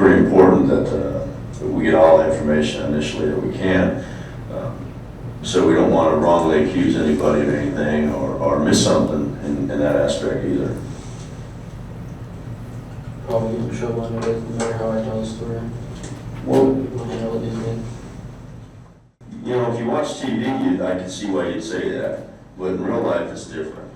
pretty important that we get all the information initially that we can. So we don't want to wrongly accuse anybody of anything or miss something in that aspect either. Probably get in trouble anyway, no matter how I tell the story. Well, People handle it easily. you know, if you watch TV, I can see why you'd say that, but in real life, it's different.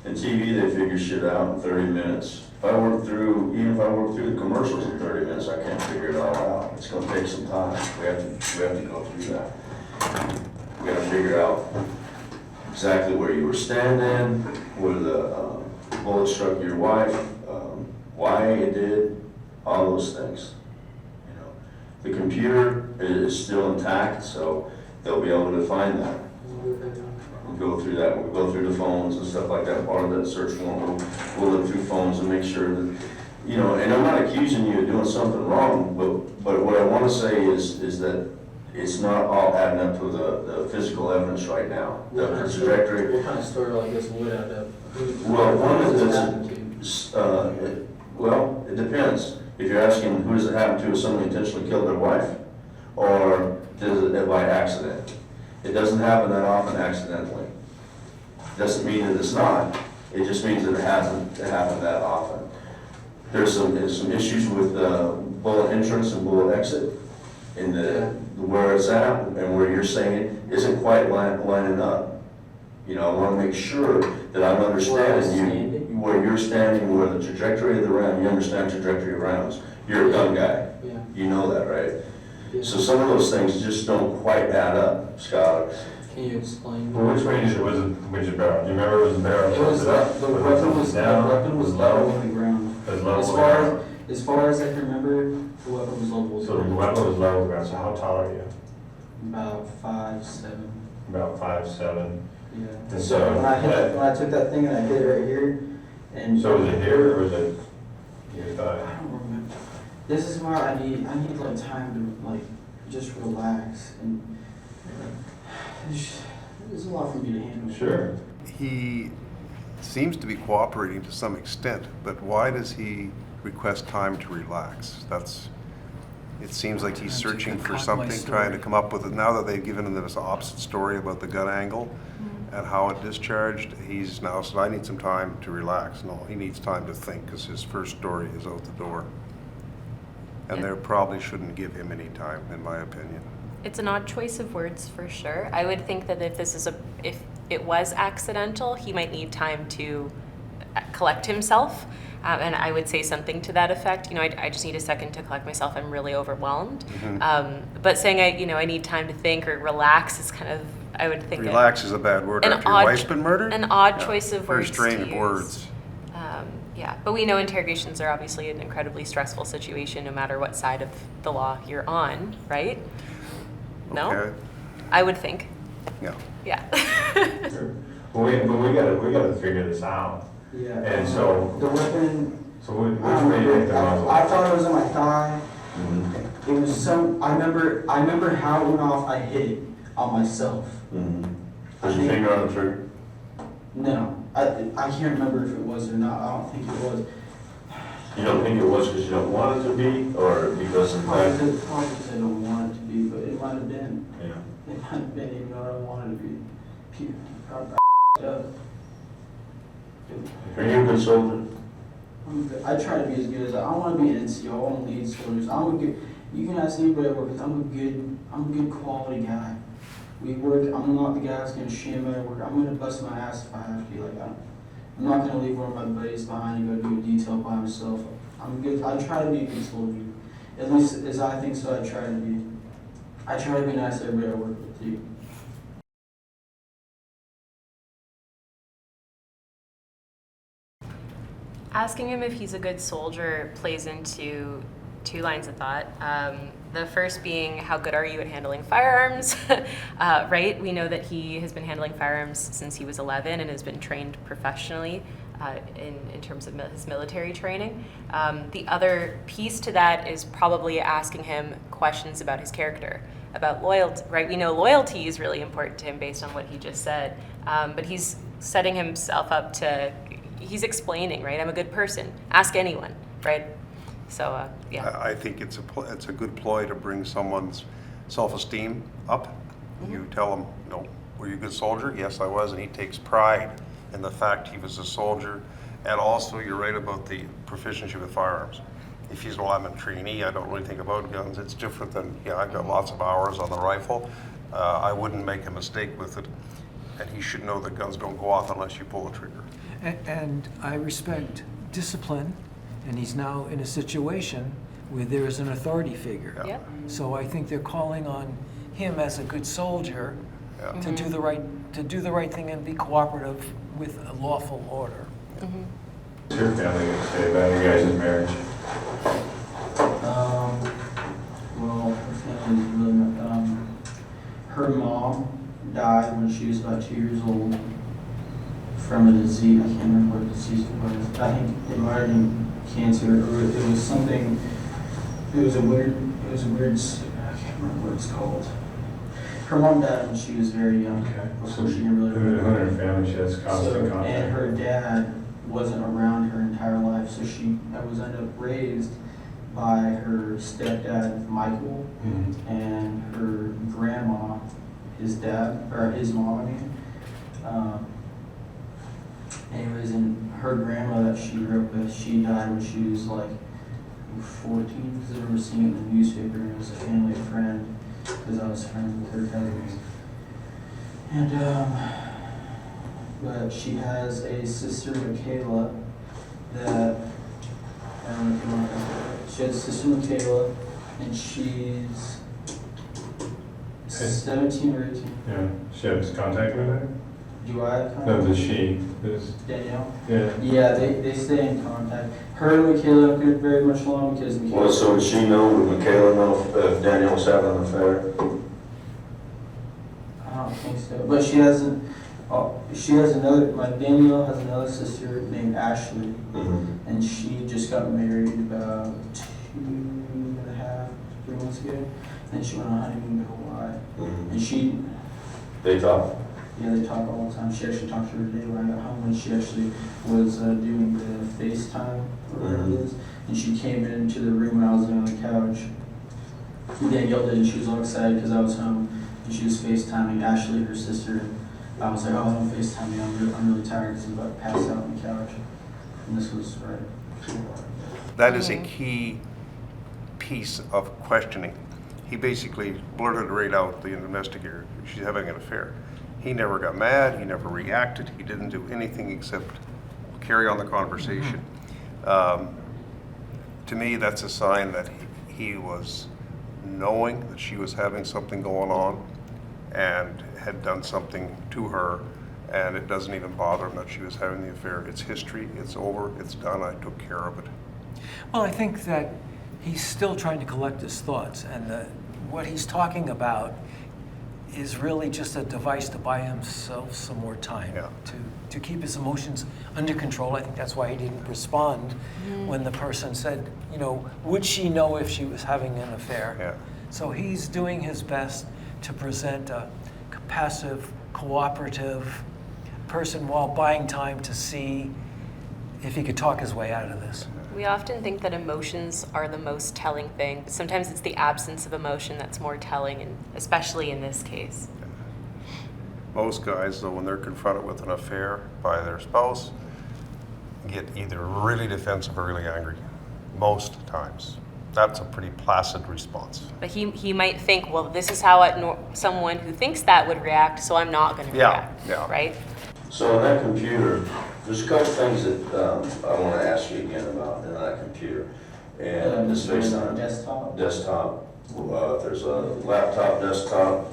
In TV, they figure shit out in 30 minutes. Even if I work through the commercials in 30 minutes, I can't figure it all out. It's gonna take some time. We have to go through that. We gotta figure out exactly where you were standing, where the bullet struck your wife, why it did, all those things. You know, the computer is still intact, so they'll be able to find that. We'll go through that. We'll go through the phones and stuff like that. Part of that search warrant, we'll look through phones and make sure that, you know. And I'm not accusing you of doing something wrong, but what I want to say is that it's not all adding up to the physical evidence right now. The trajectory. What kind of story like this would add up? Well, one Who of does this the happen to? well, it depends. If you're asking who does it happen to, if somebody intentionally killed their wife, or does it by accident? It doesn't happen that often accidentally. Doesn't mean that it's not. It just means that it hasn't happened that often. There's some issues with bullet entrance and bullet exit in where it's at and where you're saying it isn't quite lining up. You know, I want to make sure that I'm understanding where you're standing, where the trajectory of the round. You understand trajectory of rounds. You're a gun guy. Yeah. You know that, right? Yeah. So some of those things just don't quite add up, Skylar. Can you explain? Well, which way was it? Which barrel? Do you remember it was a barrel? It was the weapon was down. The weapon was level with the ground. It was level As far as I can remember, the weapon was level with the So the ground. weapon was level with the ground. So how tall are you? About 5'7". About 5'7". Yeah. And So when I took that thing and I hit it right here, and So was it here or was it your thigh? I don't remember. This is why I need like time to like just relax, and there's a lot for me to handle. Sure. He seems to be cooperating to some extent, but why does he request time to relax? It seems like he's searching for something, trying to come up with it. Now that they've given him this opposite story about the gun angle and how it discharged, he's now said, I need some time to relax. No, he needs time to think because his first story is out the door. And there probably shouldn't give him any time, in my opinion. It's an odd choice of words for sure. I would think that if it was accidental, he might need time to collect himself. And I would say something to that effect. You know, I just need a second to collect myself. I'm really overwhelmed. Mm-hmm. But saying I need time to think or relax is kind of, I would think. Relax is a bad word an after your odd wife's been murdered? An odd choice of Very words. strange words. Yeah, but we know interrogations are obviously an incredibly stressful situation, no matter what side of the law you're on, right? No, Okay. I would think. Yeah. Yeah. Sure. But we gotta figure this out. Yeah. And so The weapon. so which way do you think the muzzle? I thought it was on my thigh. Mm-hmm. It was some. I remember how it went off. I hit it on myself. Mm-hmm. Was your finger on the trigger? No, I can't remember if it was or not. I don't think it was. You don't think it was because you don't want it to be, or because in Probably fact? because I don't want it to be, but it might have been. Yeah. It might have been even though I don't want it to be. Up. Are you a good soldier? I try to be as good as I want to be an NCO. I want to lead soldiers. I'm a good. You can ask anybody I work with. I'm a good quality guy. We work. I'm not the guy that's gonna sham at work. I'm gonna bust my ass if I have to be. Like I'm not gonna leave one of my buddies behind and go do a detail by myself. I'm good. I try to be a good soldier. At least as I think so. I try to be. I try to be nice to everybody I work with too. Asking him if he's a good soldier plays into two lines of thought. The first being, how good are you at handling firearms? Right? We know that he has been handling firearms since he was 11 and has been trained professionally in terms of his military training. The other piece to that is probably asking him questions about his character, about loyalty, right? We know loyalty is really important to him based on what he just said, but he's setting himself up to, he's explaining, right? I'm a good person. Ask anyone, right? So, yeah. I think it's a good ploy to bring someone's self-esteem up. You tell them, you know, were you a good soldier? Yes, I was, and he takes pride in the fact he was a soldier. And also, you're right about the proficiency with firearms. If he's, well, I'm a trainee, I don't really think about guns, it's different than, yeah, I've got lots of hours on the rifle. I wouldn't make a mistake with it, and he should know that guns don't go off unless you pull the trigger. And I respect discipline, and he's now in a situation where there is an authority figure. Yeah. Yep. So I think they're calling on him as a good soldier Yeah. to do the right thing and be cooperative with a lawful order. What's your family going to say about your guys' marriage? Well, her family's really, her mom died when she was about 2 years old from a disease. I can't remember what disease it was. I think it might have been cancer, or it was something. It was a weird. I can't remember what it's called. Her mom died when she was very young. Okay. Before she can really. Who in her family she has constant contact? And her dad wasn't around her entire life, so she was ended up raised by her stepdad Michael Mhm. and her grandma, his dad or his mom. I mean, anyways, and her grandma that she grew up with, she died when she was like 14. Because I remember seeing it in the newspaper, and it was a family friend because I was friends with her cousins. And but she has a sister, Michaela, that, I don't know if you want to, she has a sister, Michaela, and she's 17 or 18. Yeah. She has contact with her? Do I have No, contact? the she. Is, Danielle? yeah. Yeah, they stay in contact. Her and Michaela don't get very much along because Michaela. Well, so would she know, would Michaela know if Daniel was having an affair? I don't think so, but she hasn't. Oh, she has another. Like Danielle has another sister named Ashley, Mm-hmm. and she just got married about 2.5, 3 months ago, and she went on a honeymoon to Hawaii. Mm-hmm. And she, They talk? yeah, they talk all the time. She actually talked to her today when I got home, and she actually was doing the FaceTime or whatever it is, and she came into the room when I was laying on the couch. And Danielle did, and she was all excited because I was home, and she was FaceTiming Ashley, her sister. I was like, oh, don't FaceTime me. I'm really tired because I'm about to pass out on the couch. And this was right. That is a key piece of questioning. He basically blurted right out, the investigator, she's having an affair. He never got mad, he never reacted, he didn't do anything except carry on the conversation. To me, that's a sign that he was knowing that she was having something going on and had done something to her, and it doesn't even bother him that she was having the affair. It's history, it's over, it's done, I took care of it. Well, I think that he's still trying to collect his thoughts, and what he's talking about is really just a device to buy himself some more time, Yeah. to keep his emotions under control. I think that's why he didn't respond when the person said, you know, would she know if she was having an affair? Yeah. So he's doing his best to present a passive, cooperative person while buying time to see if he could talk his way out of this. We often think that emotions are the most telling thing, but sometimes it's the absence of emotion that's more telling, and especially in this case. Most guys, though, when they're confronted with an affair by their spouse, get either really defensive or really angry. Most times. That's a pretty placid response. But he might think, well, this is how someone who thinks that would react, so I'm not going to Yeah, react, yeah. right? So on that computer, there's a couple things that I want to ask you again about in that computer. And it's based on desktop. desktop. If there's a laptop, desktop,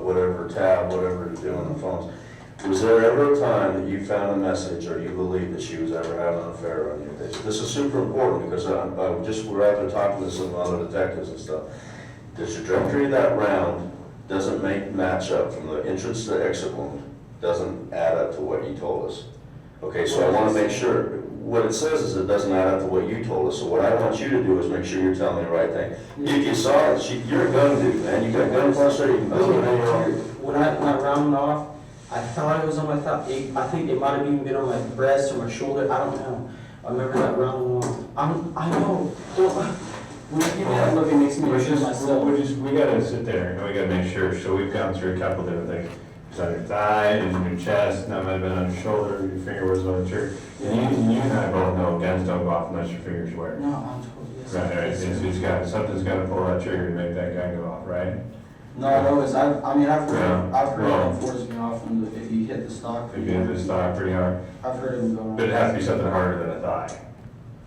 whatever, tab, whatever to do on the phones. Was there ever a time that you found a message or you believed that she was ever having an affair on you? This is super important because we're out there talking to some other detectives and stuff. The trajectory of that round doesn't match up from the entrance to exit wound. Doesn't add up to what you told us. Okay, so I want to make sure, what it says is it doesn't add up to what you told us. So what I want you to do is make sure you're telling me the right thing. If you saw it, you're a gun dude, man. You got gun cluster, you can build it anywhere. When I rounded off, I thought it was on my thigh. I think it might have even been on my breast or my shoulder. I don't know. I remember that round one. I know. Well, when you give me that look, it makes me ashamed of myself. We gotta sit there and we gotta make sure, so we've gone through a couple different things. It's on your thigh, it's on your chest, that might have been on your shoulder, your finger was on the trigger. And you and I both know guns don't go off unless your finger's where. No, I'm totally yes. Right, something's gotta pull that trigger to make that gun go off, right? No, I've Yeah. heard Well, it forcing off if you hit the stock. If you hit the stock pretty hard, I've heard it go. but it has to be something harder than a thigh.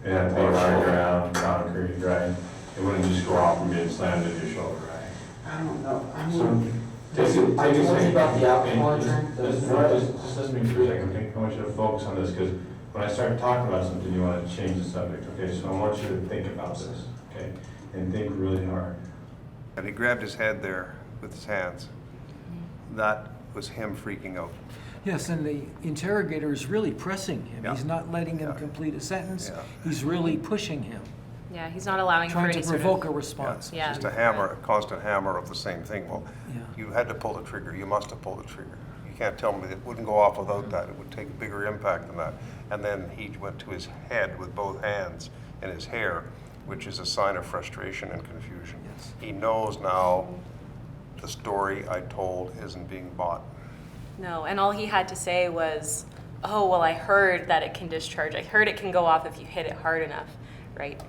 It has to be hard ground, concrete, right? It wouldn't just go off from being slammed into your shoulder, right? I don't know. I So, mean, take a I told you second. about the alcohol And drink. Just listen to me for a second. I want you to focus on this, because when I start talking about something, you want to change the subject, okay? So I want you to think about this, okay? And think really hard. And he grabbed his head there with his hands. That was him freaking out. Yes, and the interrogator is really pressing him. Yeah. He's not letting him Yeah. complete a sentence. Yeah. He's really pushing him, Yeah, he's not allowing for trying any to sort provoke a of. response. Yeah. Just a hammer, a constant hammer of the same thing. Well, Yeah. you had to pull the trigger, you must have pulled the trigger. You can't tell me that it wouldn't go off without that, it would take a bigger impact than that. And then he went to his head with both hands and his hair, which is a sign of frustration and confusion. Yes. He knows now the story I told isn't being bought. No, and all he had to say was, oh, well, I heard that it can discharge. I heard it can go off if you hit it hard enough, right?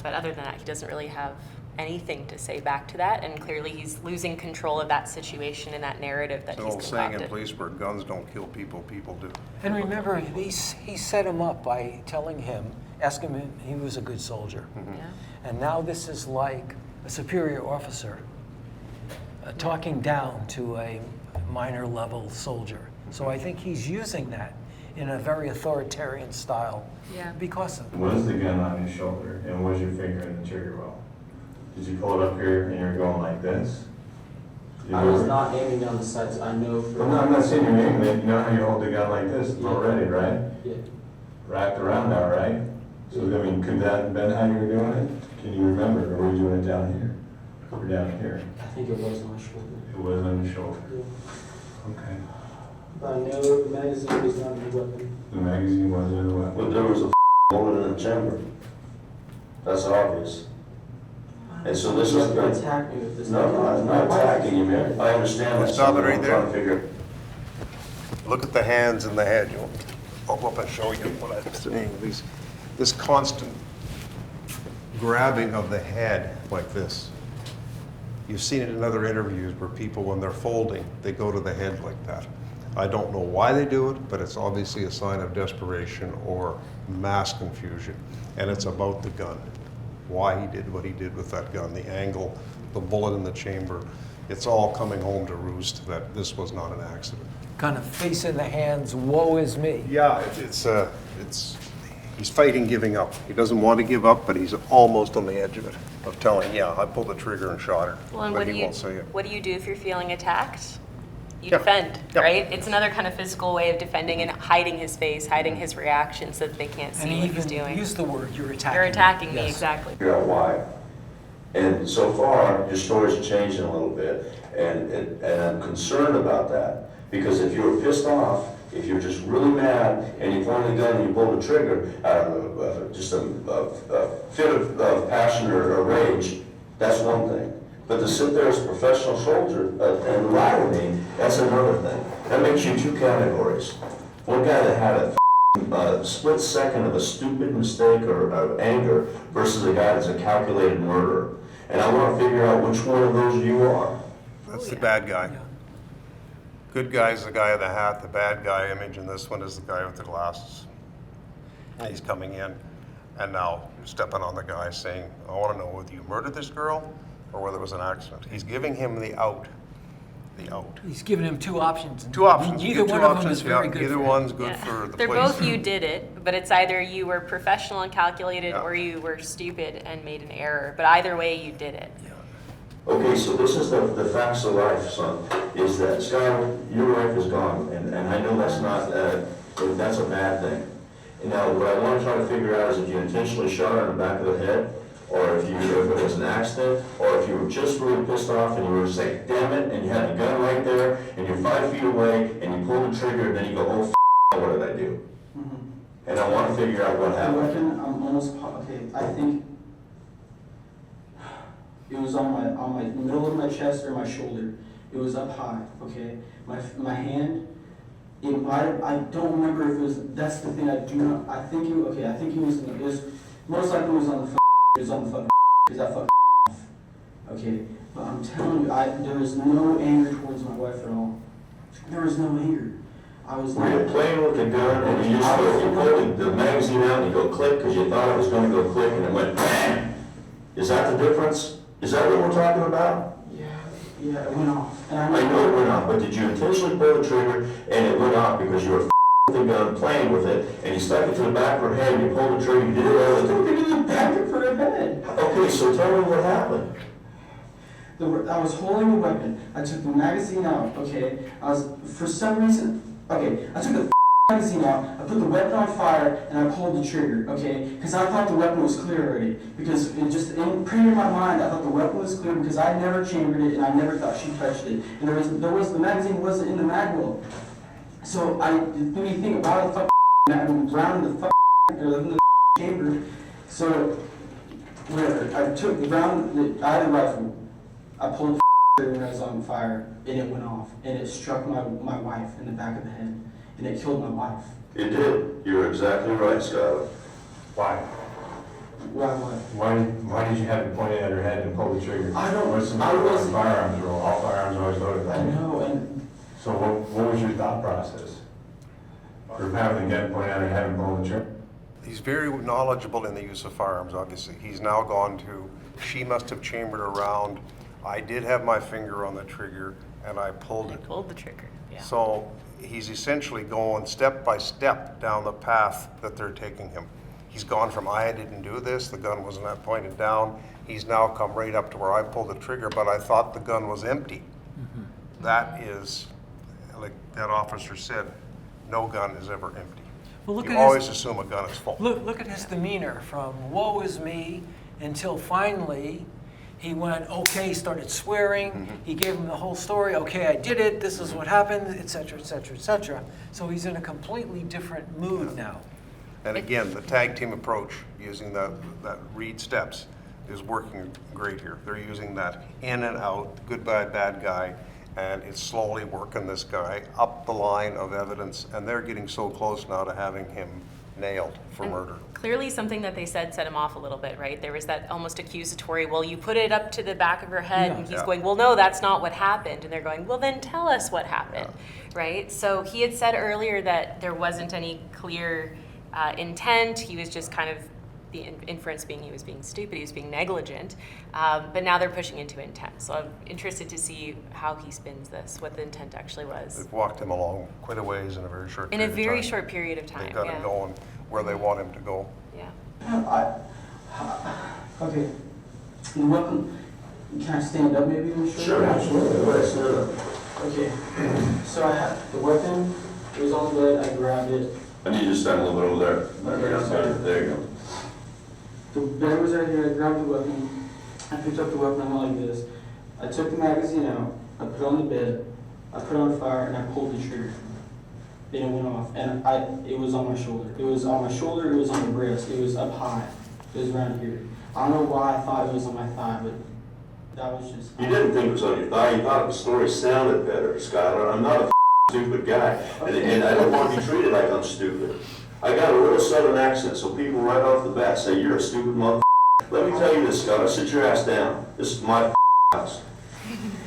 But other than that, he doesn't really have anything to say back to that, and clearly he's losing control of that situation and that narrative that It's an he's old saying in concocted. police work, guns don't kill people, people do. And remember, he set him up by telling him, asking him if he was a good soldier. Yeah. And now this is like a superior officer talking down to a minor level soldier. So I think he's using that in a very authoritarian style Yeah. because of Was the gun on your shoulder, and was your finger in the trigger well? Did you pull it up here and you were going like this? I was not aiming down the sights. I know for. I'm not saying you're aiming it, you know how you hold the gun like this Yeah. already, right? Yeah. Wrapped around now, right? So, I mean, could that have been how you were doing it? Can you remember, or were you doing it down here? Or down here? I think it was on my shoulder. It was on your shoulder. Yeah. Okay. But I know the magazine was not a weapon. The magazine wasn't in the But weapon. there was a bullet in the chamber. That's obvious. And so this You is have to attack me with this. No, I'm not attacking you, man. I understand that. Stop it right I'm there. trying to figure. Look at the hands and the head. I'll go up and show you what I'm saying. This constant grabbing of the head like this. You've seen it in other interviews where people, when they're folding, they go to the head like that. I don't know why they do it, but it's obviously a sign of desperation or mass confusion. And it's about the gun. Why he did what he did with that gun, the angle, the bullet in the chamber. It's all coming home to roost that this was not an accident. kind of face in the hands, woe is me. Yeah, he's fighting giving up. He doesn't want to give up, but he's almost on the edge of it, of telling, yeah, I pulled the trigger and shot her. Well, and But he won't say it. what do you do if you're feeling attacked? You Yeah. defend, Yeah. right? It's another kind of physical way of defending and hiding his face, hiding his reaction so that they can't And see he what he's even doing. used the word, you're attacking. You're attacking me, Yes. exactly. Figure out why. And so far, your story's changing a little bit, and I'm concerned about that. Because if you were pissed off, if you're just really mad, and you point the gun and you pull the trigger out of just a fit of passion or rage, that's one thing. But to sit there as a professional soldier and lie to me, that's another thing. That makes you two categories. One guy that had a split second of a stupid mistake or of anger versus a guy that's a calculated murderer. And I want to figure out which one of those you are. That's the bad guy. Good guy's the guy in the hat, the bad guy image in this one is the guy with the glasses. And he's coming in, and now you're stepping on the guy saying, I want to know whether you murdered this girl or whether it was an accident. He's giving him the out. He's given him two options. and Two options. You Neither get two one of them options, is very yeah. good. Either for him. one's good Yeah. for the They're place. both you did it, but it's either you were professional and calculated Yeah. or you were stupid and made an error. But either way, you did it. Okay, so this is the facts of life, son, is that, Skylar, your wife is gone, and I know that's not, that's a bad thing. Now, what I want to try to figure out is if you intentionally shot her in the back of the head, or if it was an accident, or if you were just really pissed off and you were just like, damn it, and you had the gun right there, and you're 5 feet away, and you pull the trigger, and then you go, oh, what did I do? And I want to figure out what The happened. weapon, I'm almost, okay, I think it was on my middle of my chest or my shoulder. It was up high, okay? My hand, it might have, I don't remember if it was, that's the thing, I do not, I think it was, it was, most likely it was on the fucking, because I fucking off, okay? But I'm telling you, there was no anger towards my wife at all. There was no anger. I was Were you like, playing with the gun and you just pulled the magazine out and you go click because you thought it was going to go click and it went bam? Is that the difference? Is that what we're talking about? yeah, it went off. And I know it went off, but did you intentionally pull the trigger and it went off because you were with the gun, playing with it, and you stuck it to the back of her head and you pulled the trigger, you did it all the time? to the back of her head. Okay, so tell me what happened. I was holding the weapon. I took the magazine out, okay? For some reason, okay, I took the magazine out, I put the weapon on fire, and I pulled the trigger, okay? Because I thought the weapon was clear already. Because it just, in my mind, I thought the weapon was clear because I never chambered it, and I never thought she touched it. And the magazine wasn't in the mag well. So when you think about the round the chamber, so whatever, I took the round, I had a rifle, I pulled the trigger when I was on fire, and it went off, and it struck my wife in the back of the head, and it killed my wife. It did. You're exactly right, Skylar. Why? Why what? Why did you have it pointed at her head and pull the trigger? I don't- What's the I was- firearms rule? All firearms are always loaded. I know, and So what was your thought process? For having the gun pointed at her head and pulling the trigger? He's very knowledgeable in the use of firearms, obviously. He's now gone to, she must have chambered around. I did have my finger on the trigger and I pulled I it. pulled the trigger, yeah. So he's essentially going step by step down the path that they're taking him. He's gone from, I didn't do this, the gun was not pointed down. He's now come right up to where I pulled the trigger, but I thought the gun was empty. That is, like that officer said, no gun is ever empty. Well, look You at always his, assume a gun is full. look at his demeanor from woe is me until finally he went, okay, started swearing. He gave him the whole story. Okay, I did it. This is what happened, et cetera, et cetera, et cetera. So he's in a completely different mood now. And again, the tag team approach, using that read steps, is working great here. They're using that in and out, good guy, bad guy, and it's slowly working this guy up the line of evidence, and they're getting so close now to having him nailed for And murder. Clearly something that they said set him off a little bit, right? There was that almost accusatory, well, you put it up to the back of her head, and he's Yeah. going, well, no, that's not what happened. And they're going, well, then tell us what happened, right? So he had said earlier that there wasn't any clear intent. He was just kind of, the inference being he was being stupid, he was being negligent. But now they're pushing into intent. So I'm interested to see how he spins this, what the intent actually was. They've walked him along quite a ways in a very short In period a of very time. short period of time, They've got him going where they want him to go. Yeah. okay. The weapon, can I stand up maybe and show you? Sure, absolutely. Go ahead, stand up. Okay. So I had the weapon, it was on the bed, I grabbed it. I need you to stand a little bit over there. There you go. The bed was right here, I grabbed the weapon, I picked up the weapon, I went like this. I took the magazine out, I put it on the bed, I put it on fire, and I pulled the trigger. And it went off, and it was on my shoulder. It was on my shoulder, it was on the breast, it was up high. It was around here. I don't know why I thought it was on my thigh, but that was just... You didn't think it was on your thigh. You thought the story sounded better, Skylar. I'm not a stupid guy, and I don't want to be treated like I'm stupid. I got a little southern accent, so people right off the bat say, you're a stupid mother. Let me tell you this, Skylar. Sit your ass down. This is my house.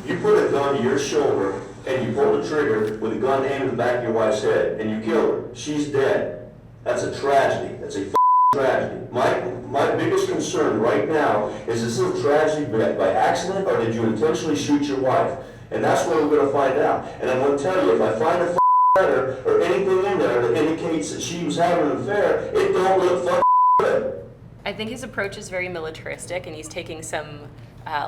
You put a gun to your shoulder, and you pull the trigger with a gun aimed at the back of your wife's head, and you kill her. She's dead. That's a tragedy. That's a tragedy. My biggest concern right now is this a tragedy by accident, or did you intentionally shoot your wife? And that's what we're going to find out. And I'm going to tell you, if I find a letter or anything in there that indicates that she was having an affair, it don't look good. I think his approach is very militaristic, and he's taking some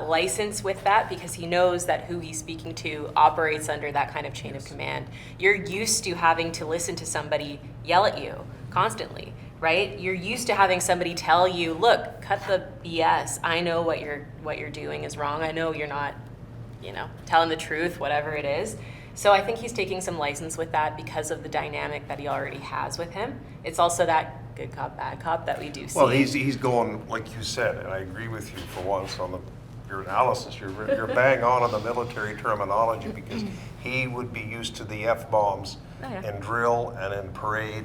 license with that because he knows that who he's speaking to operates under that kind of chain of command. You're used to having to listen to somebody yell at you constantly, right? You're used to having somebody tell you, look, cut the BS. I know what you're doing is wrong. I know you're not, telling the truth, whatever it is. So I think he's taking some license with that because of the dynamic that he already has with him. It's also that good cop, bad cop that we do see. Well, he's going, like you said, and I agree with you for once on your analysis. You're bang on the military terminology, because he would be used to the F-bombs in drill and in parade.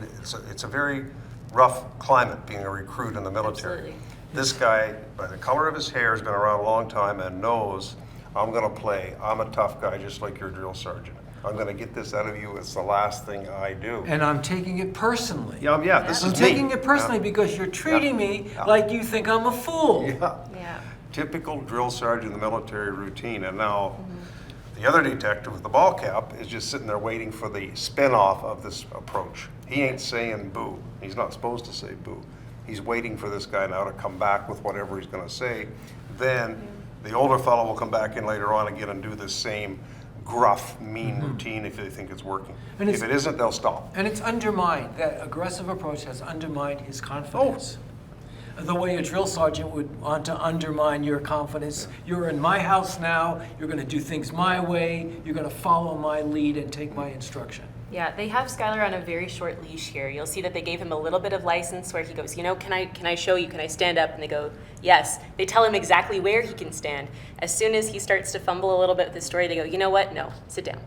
It's a very rough climate being a recruit in the military. Absolutely. This guy, by the color of his hair, has been around a long time and knows, I'm going to play. I'm a tough guy just like your drill sergeant. I'm going to get this out of you. It's the last thing I do. And I'm taking it personally. Yeah, this I'm is me. taking it personally because you're treating me like you think I'm a fool. Yeah. Typical drill sergeant in the military routine. And now the other detective with the ball cap is just sitting there waiting for the spin-off of this approach. He ain't saying boo. He's not supposed to say boo. He's waiting for this guy now to come back with whatever he's going to say. Then the older fellow will come back in later on again and do the same gruff, mean routine if they think it's working. And if it isn't, they'll stop. And it's undermined. That aggressive approach has undermined his confidence. The way a drill sergeant would want to undermine your confidence. You're in my house now. You're going to do things my way. You're going to follow my lead and take my instruction. Yeah, they have Skylar on a very short leash here. You'll see that they gave him a little bit of license where he goes, you know, can I show you? Can I stand up? And they go, yes. They tell him exactly where he can stand. As soon as he starts to fumble a little bit with his story, they go, you know what? No, sit down.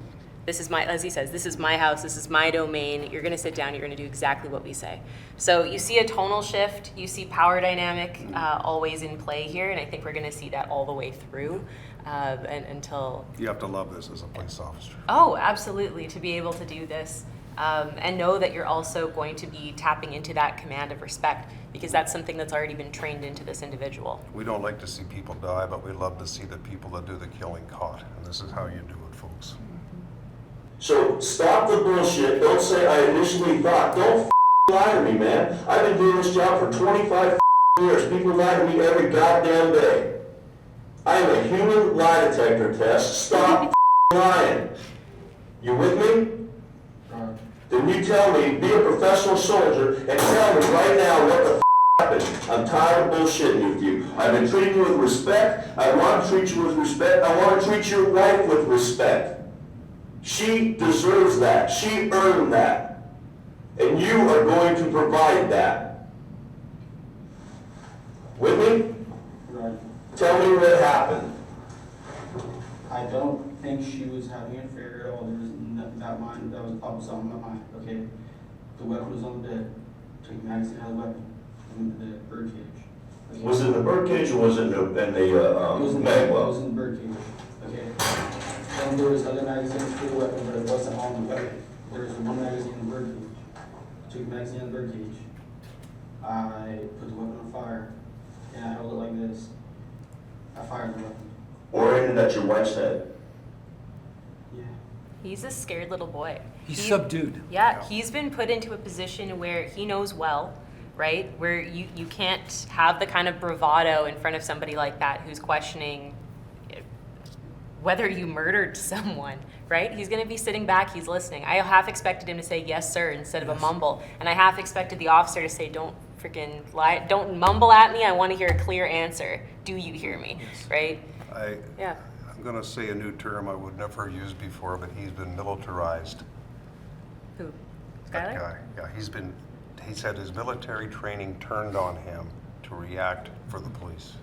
This is my, as he says, this is my house. This is my domain. You're going to sit down. You're going to do exactly what we say. So you see a tonal shift. You see power dynamic always in play here. And I think we're going to see that all the way through. And until... You have to love this as a police officer. Oh, absolutely, to be able to do this. And know that you're also going to be tapping into that command of respect, because that's something that's already been trained into this individual. We don't like to see people die, but we love to see the people that do the killing caught. And this is how you do it, folks. So stop the bullshit. Don't say I initially thought. Don't lie to me, man. I've been doing this job for 25 years. People lie to me every goddamn day. I am a human lie detector test. Stop lying. You with me? Then you tell me, be a professional soldier, and tell me right now what the happened. I'm tired of bullshitting with you. I've been treating you with respect. I want to treat you with respect. I want to treat your wife with respect. She deserves that. She earned that. And you are going to provide that. With me? Right. Tell me what happened. I don't think she was having an affair at all. There was nothing that mind. That was opposite on my mind. Okay. The weapon was on the bed. Took the magazine out of the weapon in the bird cage. Okay? Was it in the bird cage or was it in the It was in the mag it well? was in the bird cage. Okay. Then there was other magazines for the weapon, but it wasn't on the weapon. There was one magazine in the bird cage. Took the magazine out of the bird cage. I put the weapon on fire, and I held it like this. I fired the weapon. Oriented at your wife's head. Yeah. He's a scared little boy. He's subdued. Yeah, he's been put into a position where he knows well, right? Where you can't have the kind of bravado in front of somebody like that who's questioning whether you murdered someone, right? He's going to be sitting back, he's listening. I half expected him to say yes, sir, instead of a mumble. And I half expected the officer to say, don't freaking lie, don't mumble at me, I want to hear a clear answer. Do you hear me, right? I'm going to say a new term I would never use before, but he's been militarized. Who? That Skylar? guy. Yeah, he's had his military training turned on him to react for the police,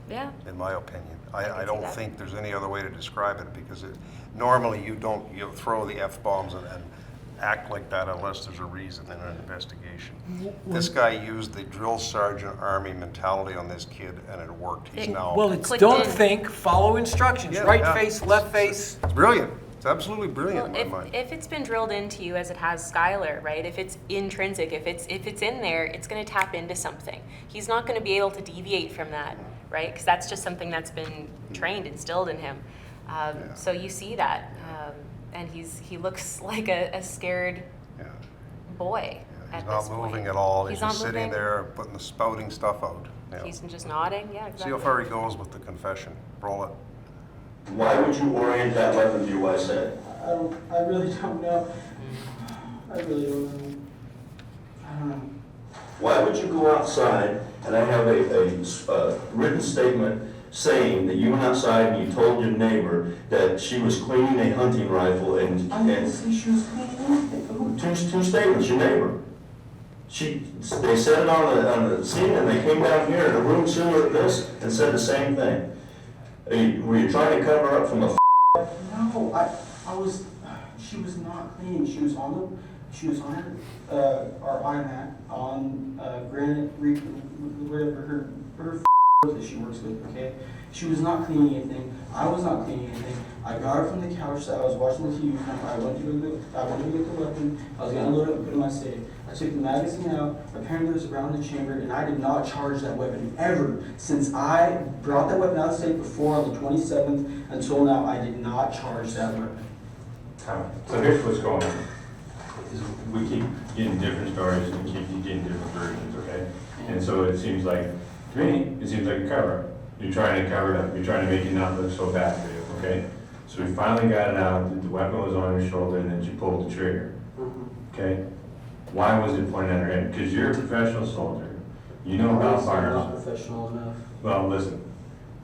Yeah. in my opinion. can I see don't that. think there's any other way to describe it, because normally you throw the F-bombs and act like that unless there's a reason in an investigation. This guy used the drill sergeant army mentality on this kid, and it worked. He's now... Well, it's Clicked don't in. think, follow instructions. Yeah, Right yeah. face, left face. It's brilliant. It's absolutely brilliant Well, in my mind. if it's been drilled into you as it has Skylar, right? If it's intrinsic, if it's in there, it's going to tap into something. He's not going to be able to deviate from that, right? Because that's just something that's been trained, instilled in him. So you see that, and he looks like a scared Yeah. boy. He's at not this moving point. at all. He's He's not just sitting moving. there spouting stuff out. Yeah. He's just nodding. Yeah, exactly. See how far he goes with the confession. Roll it. Why would you orient that weapon to your wife's head? I really don't know. I really don't know. I don't know. Why would you go outside and I have a written statement saying that you went outside and you told your neighbor that she was cleaning a hunting rifle and I didn't say she was cleaning anything. two statements, your neighbor. They said it on the scene and they came down here in a room similar to this and said the same thing. Were you trying to cover up from the No, she was not cleaning. She was on our iMac on Granite, whatever her that she works with, okay? She was not cleaning anything. I was not cleaning anything. I got her from the couch that I was watching the TV from. I went to get the weapon. I was gonna load it and put it in my safe. I took the magazine out. Apparently it was around the chamber, and I did not charge that weapon ever. Since I brought that weapon out of the safe before on the 27th until now, I did not charge that weapon. So here's what's going on. Is we keep getting different stories and keep getting different versions, okay? And so it seems like, to me, it seems like a cover-up. You're trying to cover it up. You're trying to make it not look so bad for you, okay? So we finally got it out, that the weapon was on your shoulder, and then you pulled the trigger, okay? Why was it pointed at her head? Because you're a professional soldier. You know about I'm firearms. not professional enough. Well, listen,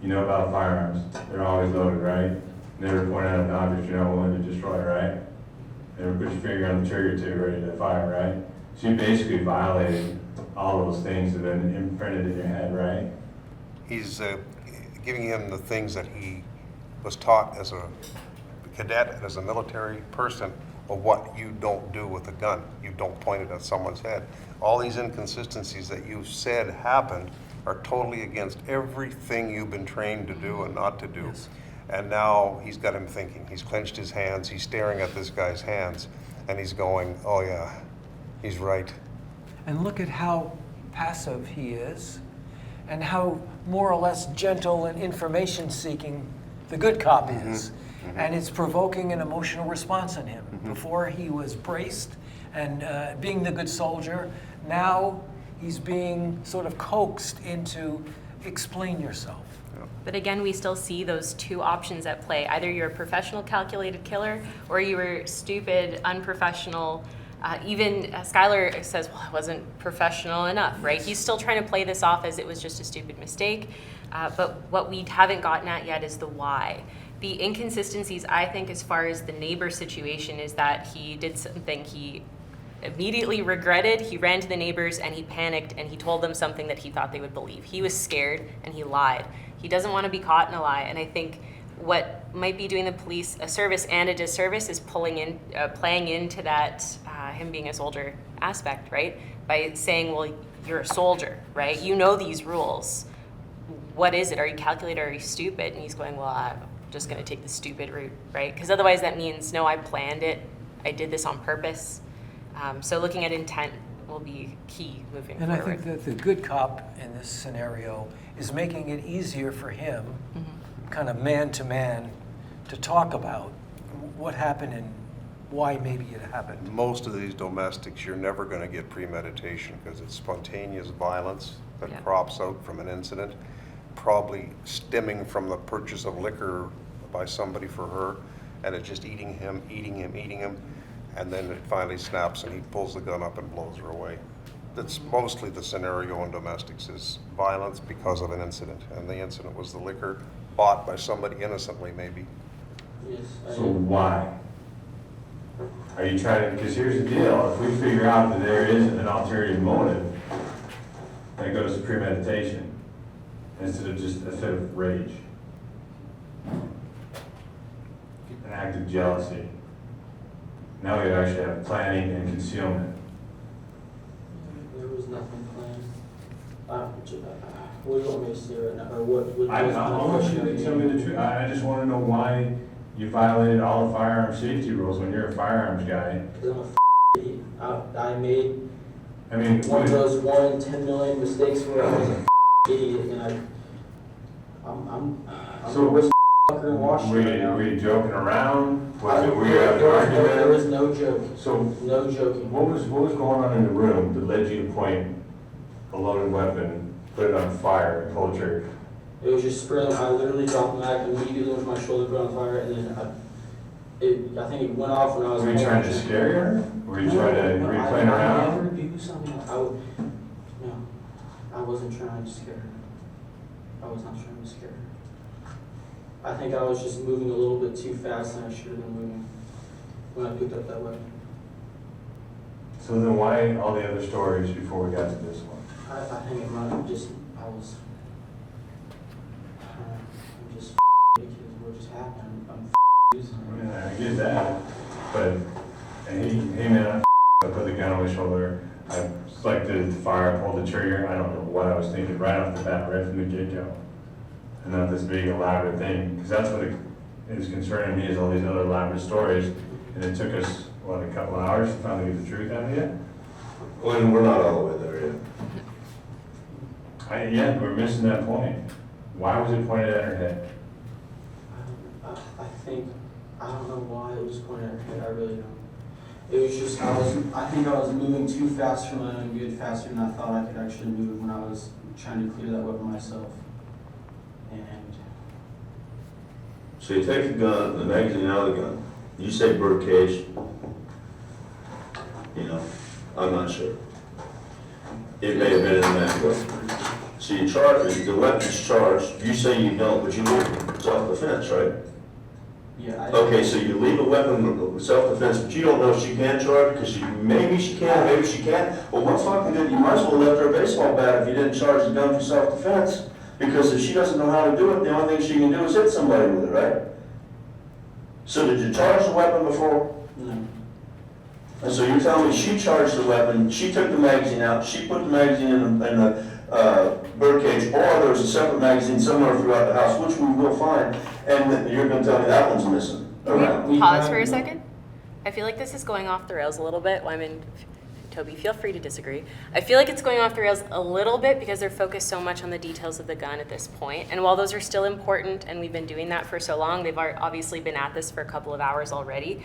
you know about firearms. They're always loaded, right? Never point out an object you're not willing to destroy, right? Never put your finger on the trigger too ready to fire, right? So you basically violated all those things that have been imprinted in your head, right? He's giving him the things that he was taught as a cadet and as a military person of what you don't do with a gun. You don't point it at someone's head. All these inconsistencies that you've said happened are totally against everything you've been trained to do and not to do. Yes. And now he's got him thinking. He's clenched his hands. He's staring at this guy's hands, and he's going, "Oh yeah, he's right." And look at how passive he is, and how more or less gentle and information-seeking the good cop is. And it's provoking an emotional response in him. Before he was braced and being the good soldier, now he's being sort of coaxed into explain yourself. But again, we still see those two options at play. Either you're a professional calculated killer, or you were stupid, unprofessional. Even Skylar says, well, I wasn't professional enough, right? He's still trying to play this off as it was just a stupid mistake. But what we haven't gotten at yet is the why. The inconsistencies, I think, as far as the neighbor situation, is that he did something he immediately regretted. He ran to the neighbors and he panicked and he told them something that he thought they would believe. He was scared and he lied. He doesn't want to be caught in a lie. And I think what might be doing the police a service and a disservice is playing into that him being a soldier aspect, right? By saying, well, you're a soldier, right? You know these rules. What is it? Are you calculated or are you stupid? And he's going, well, I'm just going to take the stupid route, right? Because otherwise that means, no, I planned it. I did this on purpose. So looking at intent will be key moving forward. And I think that the good cop in this scenario is making it easier for him, kind of man to man, to talk about what happened and why maybe it happened. Most of these domestics, you're never going to get premeditation because it's spontaneous violence that crops out from an incident, probably stemming from the purchase of liquor by somebody for her, and it's just eating him, and then it finally snaps and he pulls the gun up and blows her away. That's mostly the scenario in domestics, is violence because of an incident, and the incident was the liquor bought by somebody innocently maybe. Yes. So why? Are you trying to, because here's the deal, if we figure out that there is an ulterior motive, that goes to premeditation, instead of rage. An act of jealousy. Now we actually have planning and concealment. There was nothing planned. What do you want me to say right now? Or what I want you to tell me the truth. I just want to know why you violated all the firearm safety rules when you're a firearms guy. Because I'm a idiot. I made one what- of those 1 in 10 million mistakes where I was a idiot, and I'm So- the worst fucker in Washington. Were you joking around? There Were you having an argument? was no joking. So No joking. what was going on in the room that led you to point a loaded weapon, put it on fire, and pull the trigger? It was just spraying. I literally dropped the mag immediately with my shoulder put on fire, and then I think it went off when I was. Were you trying to scare her? Were you trying to, were you playing I around? never do something. No, I wasn't trying to scare her. I was not trying to scare her. I think I was just moving a little bit too fast than I should have been moving when I picked up that weapon. So then why all the other stories before we got to this one? I think it might have just, I'm just because what just happened. I'm using it. Yeah, I get that, but, hey man, I put the gun on my shoulder, I selected the fire, I pulled the trigger, I don't know what I was thinking right off the bat, right from the get-go. And not this big elaborate thing, because that's what is concerning me is all these other elaborate stories, and it took us, what, a couple hours to finally get the truth out of you? When we're not all the way there yet. Yeah, we're missing that point. Why was it pointed at her head? I don't know why it was pointed at her head, I really don't. It was just, I think I was moving too fast for my own good, faster than I thought I could actually move when I was trying to clear that weapon myself. And So you take the gun, the magazine out of the gun, you say birdcage, you know, I'm not sure. It may have been in the magazine. So you charge, the weapon's charged, you say you don't, but you leave self-defense, right? yeah, Okay, so you leave a weapon with self-defense, but you don't know if she can charge, because maybe she can, maybe she can't. Well, what's fucking good, you might as well left her a baseball bat if you didn't charge the gun for self-defense, because if she doesn't know how to do it, the only thing she can do is hit somebody with it, right? So did you charge the weapon before? No. And so you're telling me she charged the weapon, she took the magazine out, she put the magazine in the birdcage, or there was a separate magazine somewhere throughout the house, which we will find, and that you're gonna tell me that one's missing. Can Okay. we pause for a second? I feel like this is going off the rails a little bit. Well, I mean, Toby, feel free to disagree. I feel like it's going off the rails a little bit because they're focused so much on the details of the gun at this point. And while those are still important, and we've been doing that for so long, they've obviously been at this for a couple of hours already.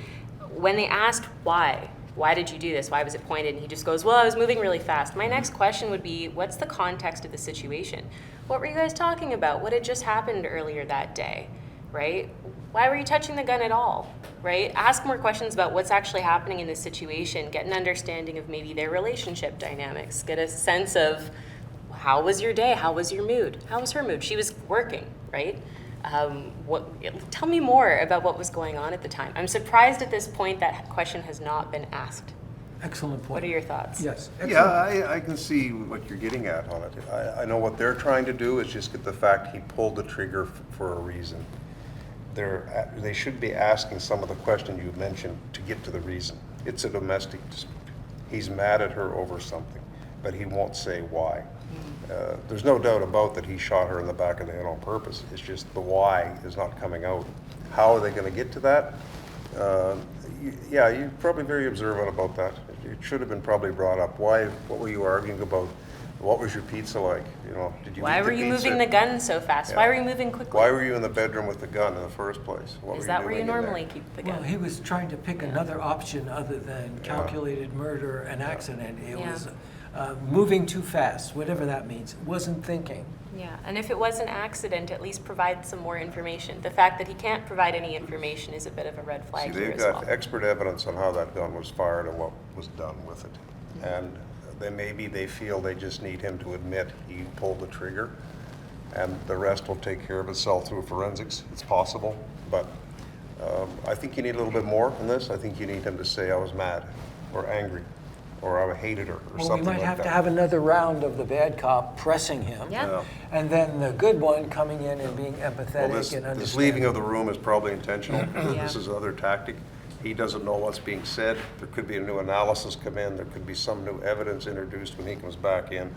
When they asked why did you do this? Why was it pointed? And he just goes, well, I was moving really fast. My next question would be, what's the context of the situation? What were you guys talking about? What had just happened earlier that day, right? Why were you touching the gun at all, right? Ask more questions about what's actually happening in this situation. Get an understanding of maybe their relationship dynamics. Get a sense of how was your day? How was your mood? How was her mood? She was working, right? Tell me more about what was going on at the time. I'm surprised at this point that question has not been asked. Excellent point. What are your thoughts? Yes. Yeah, I can see what you're getting at on it. I know what they're trying to do is just get the fact he pulled the trigger for a reason. They should be asking some of the questions you mentioned to get to the reason. It's a domestic dispute. He's mad at her over something, but he won't say why. There's no doubt about that he shot her in the back of the head on purpose. It's just the why is not coming out. How are they going to get to that? You're probably very observant about that. It should have been probably brought up. What were you arguing about? What was your pizza like? Did you Why eat were the you pizza? moving the gun so fast? Yeah. Why were you moving quickly? Why were you in the bedroom with the gun in the first place? What Is were that where you doing in there? normally keep the gun? Well, he was trying to pick another option other than calculated murder and accident. It Yeah. was moving too fast, whatever that means. Wasn't thinking. Yeah, and if it was an accident, at least provide some more information. The fact that he can't provide any information is a bit of a red See, flag here they've as well. got expert evidence on how that gun was fired and what was done with it. And they feel they just need him to admit he pulled the trigger, and the rest will take care of itself through forensics. It's possible, but I think you need a little bit more in this. I think you need him to say, I was mad, or angry, or I hated her, or Well, something we might like have that. to have another round of the bad cop pressing him. Yeah. And then the good one coming in and being Well, empathetic this and understanding. leaving of the room is probably intentional. Yeah. This is another tactic. He doesn't know what's being said. There could be a new analysis come in. There could be some new evidence introduced when he comes back in.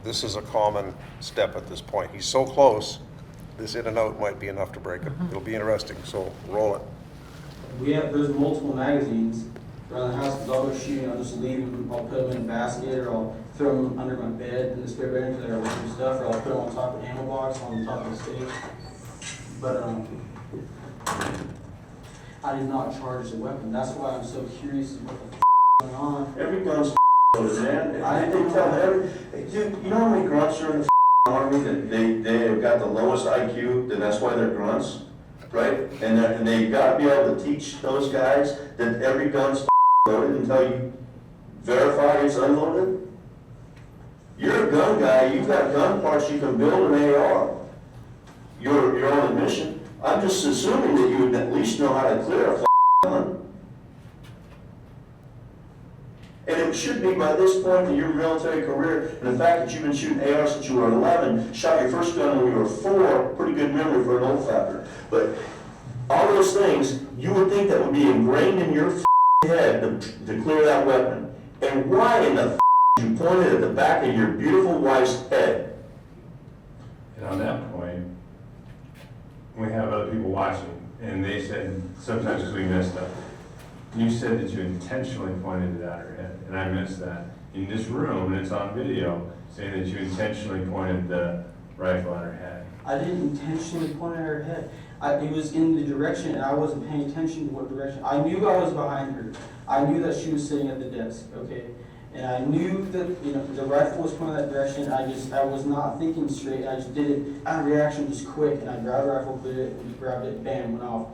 This is a common step at this point. He's so close, this in and out might be enough to break him. It'll be interesting, so roll it. There's multiple magazines around the house, because I'll go shooting, I'll just leave them, I'll put them in a basket, or I'll throw them under my bed in the spare bedroom because I got some stuff, or I'll put them on top of the ammo box on top of the stage. But I did not charge the weapon. That's why I'm so curious as what the f going on. Every gun's loaded, man. I didn't tell dude, you know how many grunts are in the army that they have got the lowest IQ, and that's why they're grunts, right? And they gotta be able to teach those guys that every gun's loaded until you verify it's unloaded. You're a gun guy, you've got gun parts, you can build an AR. You're on a mission. I'm just assuming that you would at least know how to clear a gun. And it should be by this point in your military career, and the fact that you've been shooting AR since you were 11, shot your first gun when you were 4, pretty good memory for an old flapper. But all those things, you would think that would be ingrained in your head to clear that weapon. And why in the you pointed at the back of your beautiful wife's head? And on that point, we have other people watching, and they said, sometimes because we missed stuff, you said that you intentionally pointed it at her head, and I missed that. In this room, and it's on video, saying that you intentionally pointed the rifle at her head. I didn't intentionally point at her head. It was in the direction, and I wasn't paying attention to what direction. I knew I was behind her. I knew that she was sitting at the desk, okay? And I knew that, the rifle was pointing that direction. I was not thinking straight. I just did it out of reaction, just quick, and I grabbed the rifle, put it, and grabbed it, bam, went off.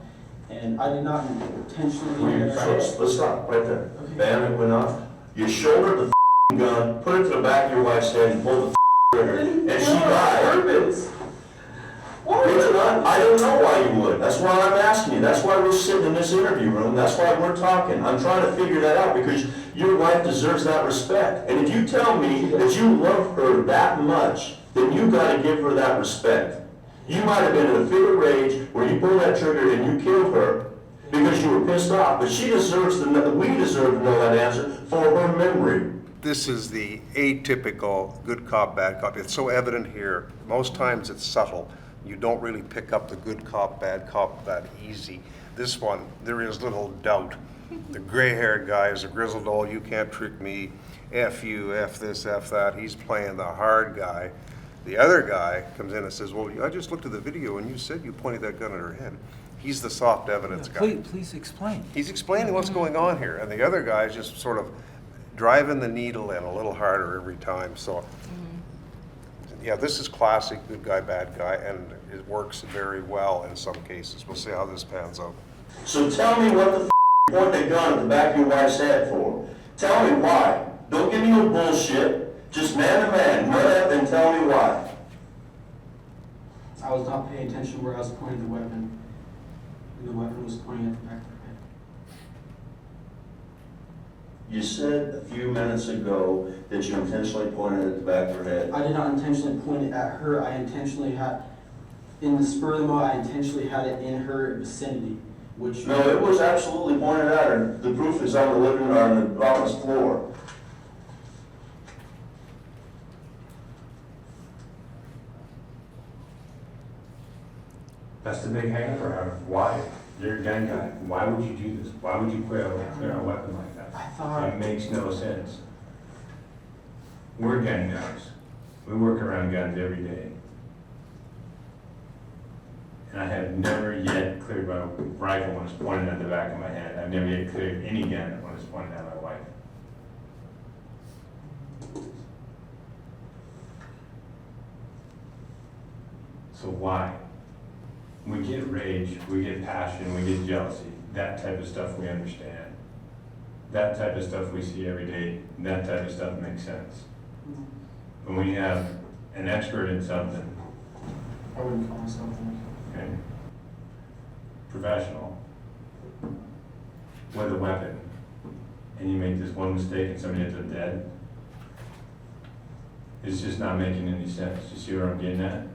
And I did not intentionally. Let's stop right there. Okay. Bam, it went off. You shouldered the gun, put it to the back of your wife's head, and pulled the trigger, and she died. I don't know why you would. That's why I'm asking you. That's why we're sitting in this interview room. That's why we're talking. I'm trying to figure that out because your wife deserves that respect. And if you tell me that you love her that much, then you got to give her that respect. You might have been in a fit of rage where you pulled that trigger and you killed her because you were pissed off. But she deserves to know, we deserve to know that answer for her memory. This is the atypical good cop, bad cop. It's so evident here. Most times it's subtle. You don't really pick up the good cop, bad cop that easy. This one, there is little doubt. The gray-haired guy is a grizzled old, you can't trick me, F you, F this, F that. He's playing the hard guy. The other guy comes in and says, well, I just looked at the video and you said you pointed that gun at her head. He's the soft evidence guy. Please explain. He's explaining what's going on here, and the other guy is just sort of driving the needle in a little harder every time. So, yeah, this is classic good guy, bad guy, and it works very well in some cases. We'll see how this pans out. So tell me what the you point the gun at the back of your wife's head for. Tell me why. Don't give me no bullshit. Just man to man, nut up and tell me why. I was not paying attention where I was pointing the weapon. And the weapon was pointing at the back of her head. You said a few minutes ago that you intentionally pointed at the back of her head. I did not intentionally point it at her. I intentionally had, in the spur of the moment, I intentionally had it in her vicinity, which... No, it was absolutely pointed at her. The proof is on the living room, on the office floor. That's the big hang for her. Why? You're a gun guy. Why would you do this? Why would you clear a weapon like that? I thought... It makes no sense. We're gun guys. We work around guns every day. And I have never yet cleared my rifle when it's pointed at the back of my head. I've never yet cleared any gun when it's pointed at my wife. So why? We get rage, we get passion, we get jealousy. That type of stuff we understand. That type of stuff we see every day. That type of stuff makes sense. But when you have an expert in something, I wouldn't call myself an okay, professional, with a weapon, and you make this one mistake and somebody ends up dead, it's just not making any sense. You see where I'm getting at?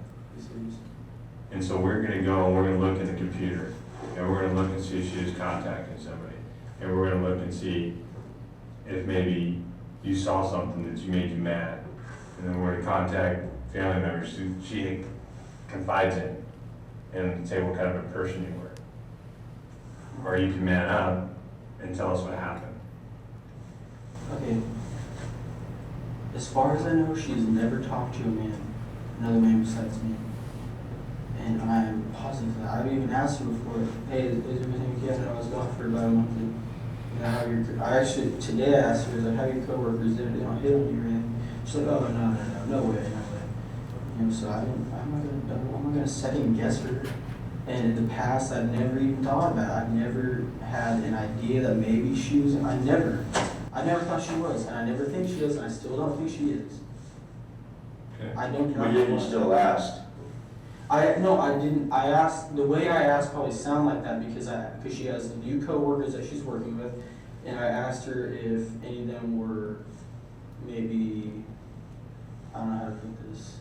And so we're gonna go and we're gonna look in the computer, and we're gonna look and see if she was contacting somebody, and we're gonna look and see if maybe you saw something that made you mad, and then we're gonna contact family members who she confides in, and say what kind of a person you were. Or you can man up and tell us what happened. Okay. As far as I know, she's never talked to another man besides me. And I'm positive that I've even asked her before, hey, is everything okay? I was gone for about a month. And I actually, today I asked her, is like, how your coworkers, they don't hit on you or anything? She's like, oh, no way. So I'm not gonna second guess her. And in the past, I've never even thought about it. I've never had an idea that maybe she was, I never thought she was, and I never think she is, and I still don't think she is. Okay. I don't know. But yet you still asked. No, I didn't. I asked, the way I asked probably sound like that because she has new coworkers that she's working with, and I asked her if any of them were maybe, I don't know how to put this,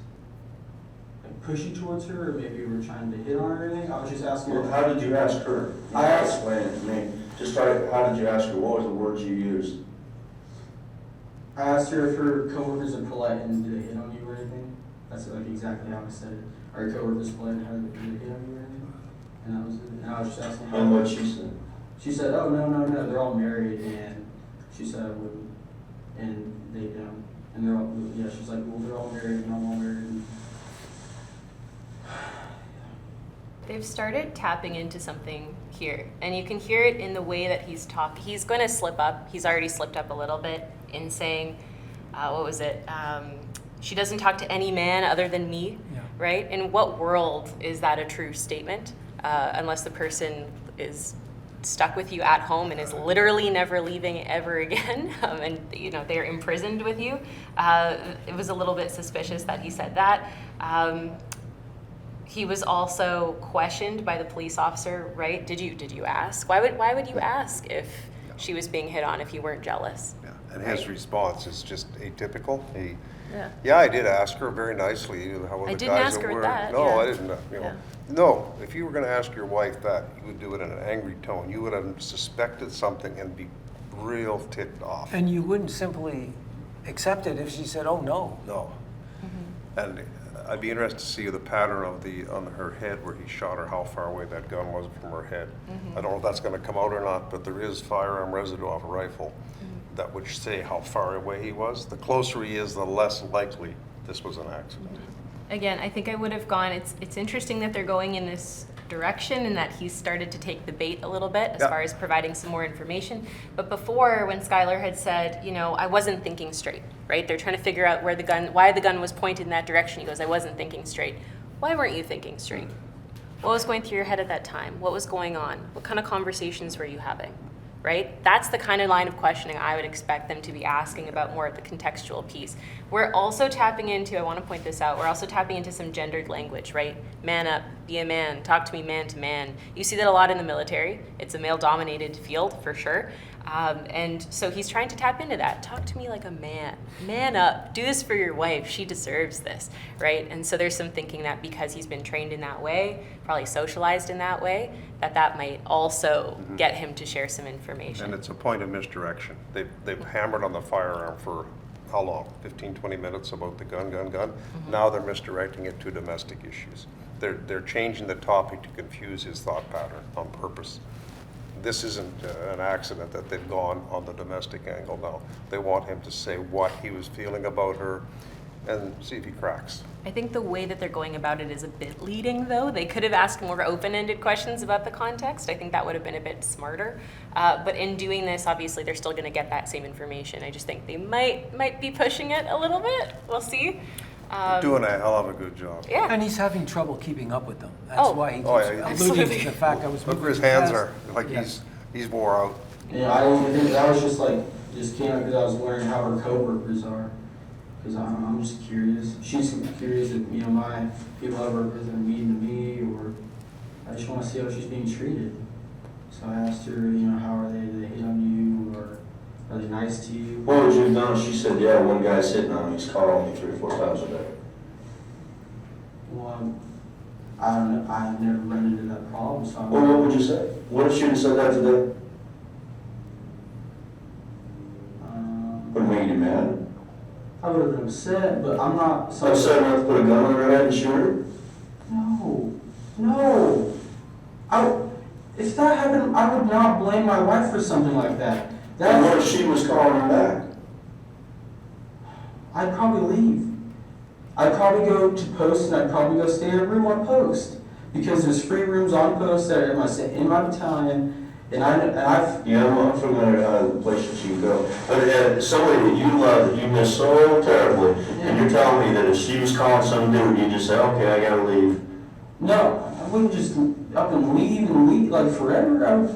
like pushing towards her, or maybe we were trying to hit on her or anything. I was just asking her. Well, how did you ask her? I asked- Explain it to me. Just start, how did you ask her? What were the words you used? I asked her if her coworkers are polite and did they hit on you or anything. That's like exactly how I said it. Are your coworkers polite and did they hit on you or anything? And that was it. And I was just asking her. And what she said? She said, "Oh no, they're all married," and she said, "I wouldn't," and they don't. And they're all, yeah. She's like, "Well, they're all married, and I'm all married." And They've started tapping into something here, and you can hear it in the way that he's talking. He's going to slip up. He's already slipped up a little bit in saying, what was it? She doesn't talk to any man other than me, Yeah. right? In what world is that a true statement? Unless the person is stuck with you at home and is literally never leaving ever again, and they're imprisoned with you. It was a little bit suspicious that he said that. He was also questioned by the police officer, right? Did you ask? Why would you ask if she was being hit on if you weren't jealous? Yeah, and his Right. response is just atypical. Yeah. Yeah, I did ask her very nicely. How were I the didn't guys ask at her work? that, No, yeah. I didn't. Yeah. No, if you were going to ask your wife that, you would do it in an angry tone. You would have suspected something and be real ticked off. And you wouldn't simply accept it if she said, "Oh, no." No. And I'd be interested to see the pattern of on her head where he shot her, how far away that gun was from her head. I don't know if that's going to come out or not, but there is firearm residue off a rifle that would say how far away he was. The closer he is, the less likely this was an accident. Again, I think I would have gone, it's interesting that they're going in this direction and that he's started to take the bait a little bit as Yeah. far as providing some more information. But before, when Skylar had said, I wasn't thinking straight, right? They're trying to figure out why the gun was pointed in that direction. He goes, I wasn't thinking straight. Why weren't you thinking straight? What was going through your head at that time? What was going on? What kind of conversations were you having? Right? That's the kind of line of questioning I would expect them to be asking about more of the contextual piece. We're also tapping into, I want to point this out, we're also tapping into some gendered language, right? Man up, be a man, talk to me man to man. You see that a lot in the military. It's a male-dominated field for sure. And so he's trying to tap into that. Talk to me like a man. Man up. Do this for your wife. She deserves this, right? And so there's some thinking that because he's been trained in that way, probably socialized in that way, that might also get him to share some information. And it's a point of misdirection. They've hammered on the firearm for how long? 15, 20 minutes about the gun. Now they're misdirecting it to domestic issues. They're changing the topic to confuse his thought pattern on purpose. This isn't an accident that they've gone on the domestic angle now. They want him to say what he was feeling about her and see if he cracks. I think the way that they're going about it is a bit leading, though. They could have asked more open-ended questions about the context. I think that would have been a bit smarter. But in doing this, obviously, they're still going to get that same information. I just think they might be pushing it a little bit. We'll see. They're doing a hell of a good job. Yeah. And he's having trouble keeping up with them. That's Oh. why he keeps Oh, yeah, alluding absolutely. to the fact I was Look moving where his too hands fast. are, like Yes. he's wore out. yeah, I don't even think that was just came up because I was wondering how her coworkers are. Because I'm just curious. She's curious if my people I work with are mean to me, or I just want to see how she's being treated. So I asked her, how are they? Do they hit on you, or are they nice to you? What would you have done? She said, yeah, one guy's hitting on me. He's calling me 3 or 4 times a day. Well, I don't know. I've never run into that problem. So Well, what would you say? What if she had said that today? Would it make you mad? I would have been upset, but I'm not. So Upset enough to put a gun on her head and shoot her? No. If that happened, I would not blame my wife for something like that. And what if she was calling her back? I'd probably leave. I'd probably go to post, and I'd probably go stay in a room on post, because there's free rooms on post that are in my battalion, and I've. Yeah, I'm familiar with the places you can go. But somebody that you love, that you miss so terribly, and you're telling me that if she was calling some dude, you just say, okay, I gotta leave. No, I wouldn't just up and leave like forever.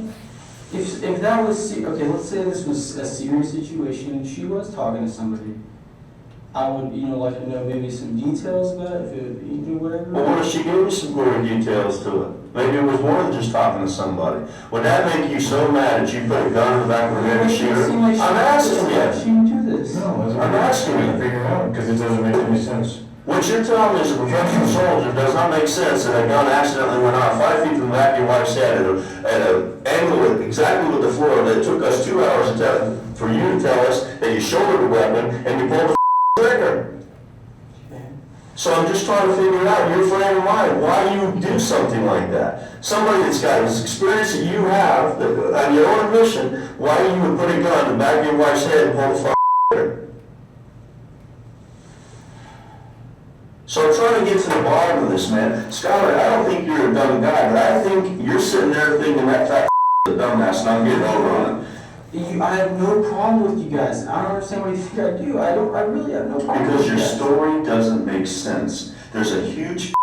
If that was okay, let's say this was a serious situation and she was talking to somebody, I would, like to know maybe some details about it, if it, whatever. Well, what if she gave you some gory details to it? Maybe it was more than just talking to somebody. Would that make you so mad that you put a gun in the back of her head and shoot her? I'm asking you. She would do this. No, that's what I'm asking you. Figure it out, because it doesn't make any sense. What you're telling me as a professional soldier does not make sense that a gun accidentally went off 5 feet from the back of your wife's head at an angle exactly with the floor that took us 2 hours for you to tell us that you shouldered the weapon and you pulled the trigger. Okay. So I'm just trying to figure out your frame of mind, why you do something like that. Somebody that's got this experience that you have, on your own admission, why you would put a gun in the back of your wife's head and pull the trigger. So I'm trying to get to the bottom of this, man. Skylar, I don't think you're a dumb guy, but I think you're sitting there thinking that fat a dumbass and I'm getting over on it. I have no problem with you guys. I don't understand what you think I do. I really have no problem Because with your you guys. story doesn't make sense. There's a huge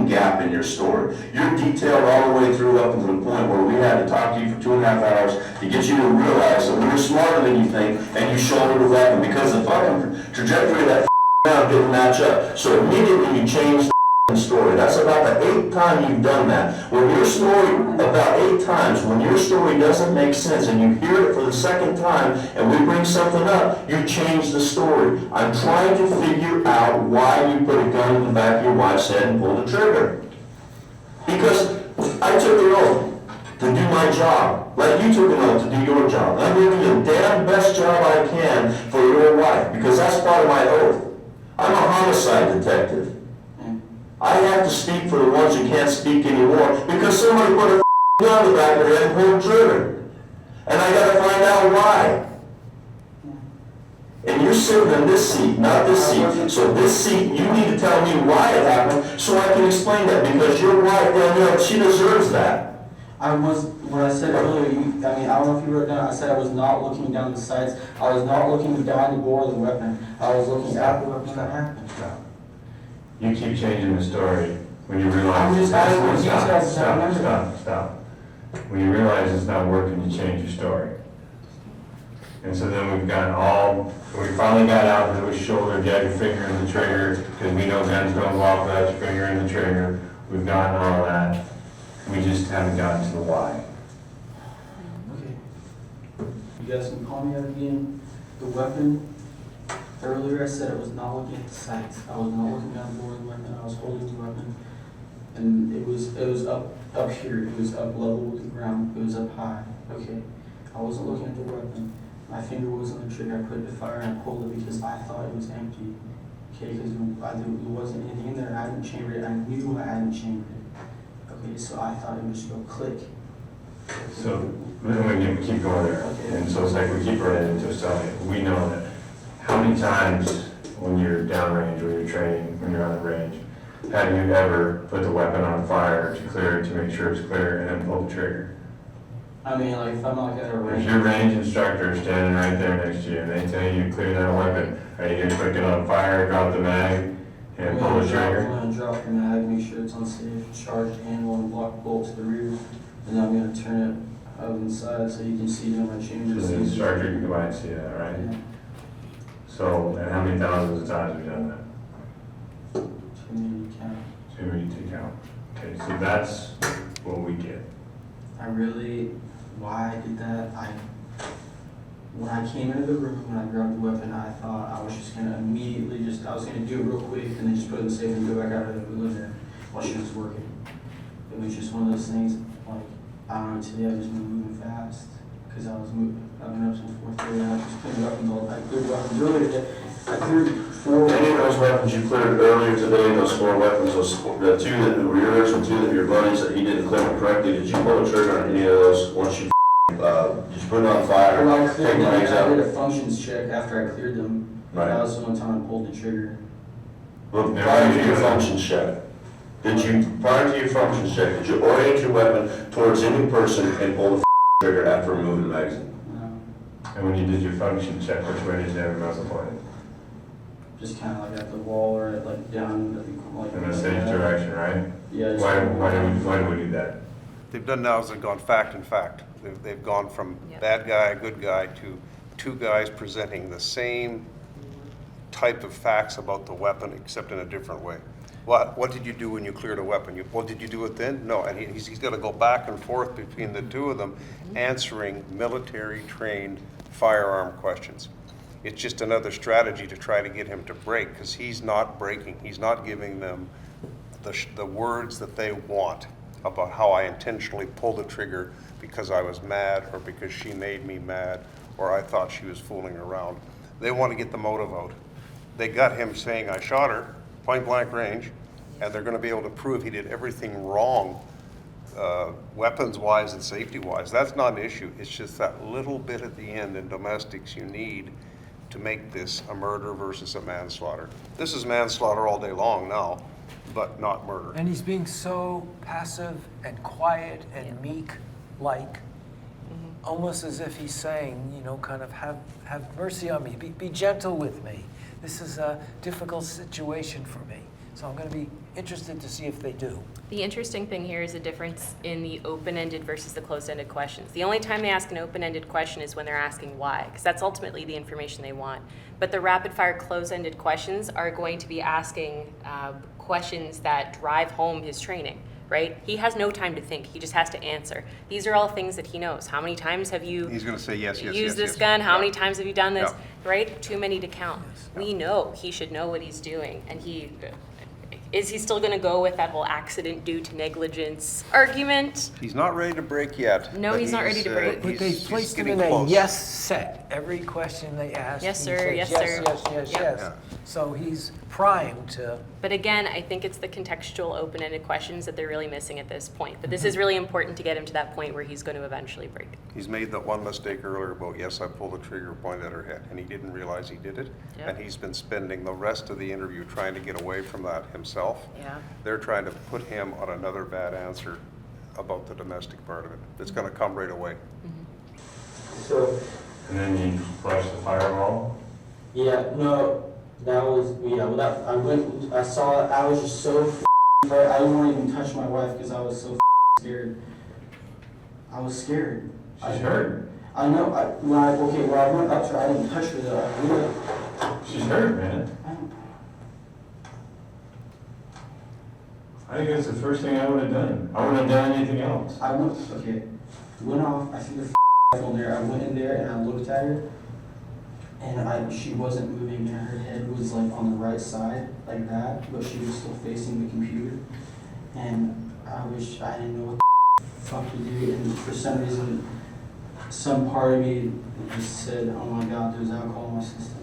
gap in your story. You're detailed all the way through up to the point where we had to talk to you for 2.5 hours to get you to realize that we were smarter than you think and you shouldered the weapon because the fucking trajectory of that now didn't match up. So immediately you changed the story. That's about the 8th time you've done that. When your story, about 8 times, when your story doesn't make sense and you hear it for the 2nd time and we bring something up, you change the story. I'm trying to figure out why you put a gun in the back of your wife's head and pulled the trigger. Because I took an oath to do my job, like you took an oath to do your job. I'm doing the damn best job I can for your wife because that's part of my oath. I'm a homicide detective. I have to speak for the ones who can't speak anymore because somebody put a gun in the back of their head and pulled the trigger. And I gotta find out why. And you're sitting in this seat, not this seat. So this seat, you need to tell me why it happened so I can explain that because your wife, Danielle, she deserves that. When I said earlier, I don't know if you wrote it down, I said I was not looking down the sights. I was not looking down the bore of the weapon. I was looking at the weapon that happened. You keep changing the story when you realize. I'm just adding more details. Stop. When you realize it's not working, you change your story. And so then we finally got out that it was shoulder, you had your finger in the trigger, because we know guns don't go off without your finger in the trigger. We've gotten all of that. We just haven't gotten to the why. Okay. You guys can call me out again. The weapon, earlier I said I was not looking at the sights. I was not looking down the bore of the weapon. I was holding the weapon. And it was up here. It was up level with the ground. It was up high. Okay. I wasn't looking at the weapon. My finger was on the trigger. I put it in the fire and I pulled it because I thought it was empty. Okay, because there wasn't anything in there. I hadn't chambered it. I knew I hadn't chambered it. Okay, so I thought it would just go click. Okay. So, then we keep going there. Okay. And so it's like we keep running into something. We know that how many times when you're downrange, when you're training, when you're on the range, have you ever put the weapon on fire to clear it, to make sure it's clear, and then pull the trigger? Like if I'm like at a If range. your range instructor is standing right there next to you and they tell you to clear that weapon, are you gonna put it on fire, drop the mag, and pull the trigger? I'm gonna drop the mag, make sure it's unsafe, charge the handle and block bolt to the rear. And then I'm gonna turn it up inside so you can see down my So changes. the instructor can go out and see that, right? Yeah. So, and how many thousands of times have you done that? Too many to count. Too many to count. Okay, so that's what we get. Why I did that, when I came into the room, when I grabbed the weapon, I thought I was just gonna immediately I was gonna do it real quick and then just put it in the safe and go back out of the living room while she was working. It was just one of those things, I don't know, today I've just been moving fast, because I've been up since 4:30 and I just cleared weapons I cleared weapons earlier today. I cleared 4. Any of those weapons you cleared earlier today, those 4 weapons, the 2 that were yours and 2 that were your buddies that he didn't clear correctly, did you pull the trigger on any of those once you did you put it on fire, Well, I take cleared the them, legs I did out? a functions check after I cleared them. Right. That was the one time I pulled the trigger. Well, prior to your function check, prior to your function check, did you orient your weapon towards any person and pull the trigger after removing the magazine? And when you did your function check, which way did you have your muzzle pointed? Just kind of at the wall or down In the same direction, right? Yeah. just- Why do we do that? They've done now is they've gone fact and fact. They've gone from Yep. bad guy, good guy, to 2 guys presenting the same type of facts about the weapon, except in a different way. What did you do when you cleared a weapon? Well, did you do it then? No, and he's got to go back and forth between the two of them, answering military-trained firearm questions. It's just another strategy to try to get him to break, because he's not breaking. He's not giving them the words that they want about how I intentionally pulled the trigger because I was mad, or because she made me mad, or I thought she was fooling around. They want to get the motive out. They got him saying, I shot her, point blank range, and they're going to be able to prove he did everything wrong, weapons-wise and safety-wise. That's not an issue. It's just that little bit at the end in domestics you need to make this a murder versus a manslaughter. This is manslaughter all day long now, but not murder. And he's being so passive and quiet and meek-like, almost as if he's saying, you know, kind of have mercy on me, be gentle with me. This is a difficult situation for me. So I'm going to be interested to see if they do. The interesting thing here is a difference in the open-ended versus the closed-ended questions. The only time they ask an open-ended question is when they're asking why, because that's ultimately the information they want. But the rapid-fire closed-ended questions are going to be asking questions that drive home his training, right? He has no time to think. He just has to answer. These are all things that he knows. How many times have you He's going to say yes, yes, used yes, this yes. gun? How Yeah. many times have you done this? Yeah. Right? Too many to count. Yes. We know he should know what he's doing, and is he still going to go with that whole accident due to negligence argument? He's not ready to break yet. No, but he's not ready to break. But they he's placed him getting in a close. yes set. Every question they asked, Yes, he sir, says yes, yes, sir. yes, yes, Yep. yes. Yeah. So he's primed to. But again, I think it's the contextual open-ended questions that they're really missing at this point. But this is really important to get him to that point where he's going to eventually break. He's made that one mistake earlier about, yes, I pulled the trigger, pointed at her head, and he didn't realize he did it. Yep. And he's been spending the rest of the interview trying to get away from that himself. Yeah. They're trying to put him on another bad answer about the domestic part of it. It's going to come right away. So, And then you flush the fireball. yeah, no, that was, yeah, well, that, I saw it, I was just so afraid. I didn't want to even touch my wife because I was so scared. I was scared. She's hurt. I know, when I went up to her, I didn't touch her though. She's hurt, man. I think that's the first thing I would have done. I wouldn't have done anything else. Went off, I see the on there, I went in there and I looked at her, and she wasn't moving, and her head was like on the right side, like that, but she was still facing the computer, and I didn't know what the fuck to do, and for some reason, some part of me just said, oh my god, there's alcohol in my system,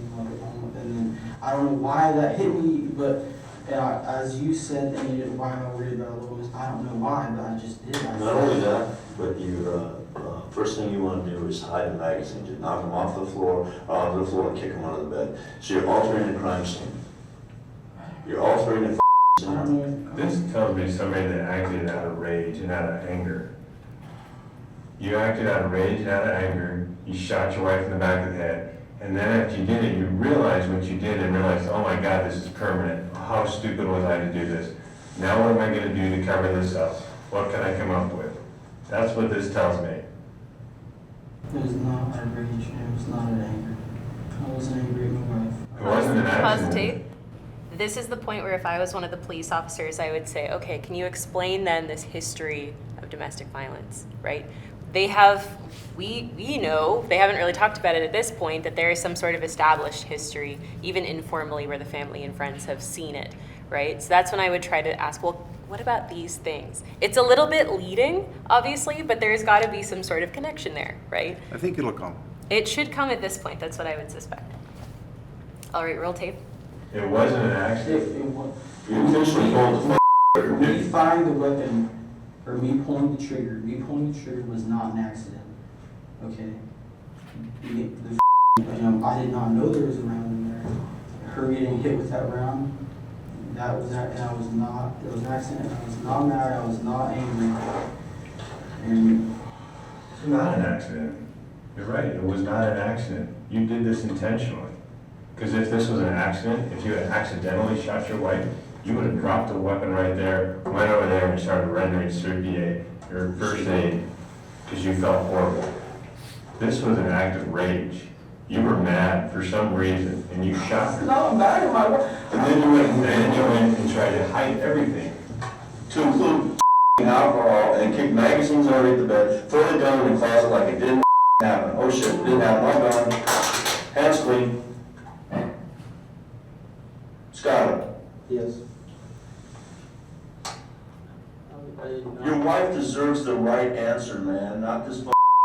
and then, I don't know why that hit me, but as you said, and why am I worried about little ones? I don't know why, but I just did. Not only that, but first thing you want to do is hide the magazine, just knock them off the floor, onto the floor, and kick them under the bed. So you're altering the crime scene. You're altering the I don't scene. know. This tells me somebody that acted out of rage and out of anger. You acted out of rage and out of anger. You shot your wife in the back of the head. And then after you did it, you realized what you did and realized, oh my God, this is permanent. How stupid was I to do this? Now what am I going to do to cover this up? What can I come up with? That's what this tells me. It was not out of rage, it was not out of anger. I wasn't angry at my wife. It wasn't an Pause the accident. tape. This is the point where if I was one of the police officers, I would say, okay, can you explain then this history of domestic violence, right? They have, we know, they haven't really talked about it at this point, that there is some sort of established history, even informally, where the family and friends have seen it, right? So that's when I would try to ask, well, what about these things? It's a little bit leading, obviously, but there's got to be some sort of connection there, right? I think it'll come. It should come at this point, that's what I would suspect. All right, roll tape. It wasn't an accident. It was, You intentionally pulled the trigger. me firing the weapon, or me pulling the trigger was not an accident, okay? I did not know there was a round in there. Her getting hit with that round, that was that, and it was an accident, I was not mad, I was not angry. And It's not an accident. You're right, it was not an accident. You did this intentionally. Because if this was an accident, if you had accidentally shot your wife, you would have dropped the weapon right there, went over there and started rendering CRPA, your first aid, because you felt horrible. This was an act of rage. You were mad for some reason, and you shot her. No, I'm mad at my wife. And then you went and tried to hide everything. To include alcohol and kick magazines underneath the bed, throw the gun in the closet like it didn't happen. Oh shit, it didn't happen, I'm gone. Hands clean. Skylar, Yes. your wife deserves the right answer, man, not this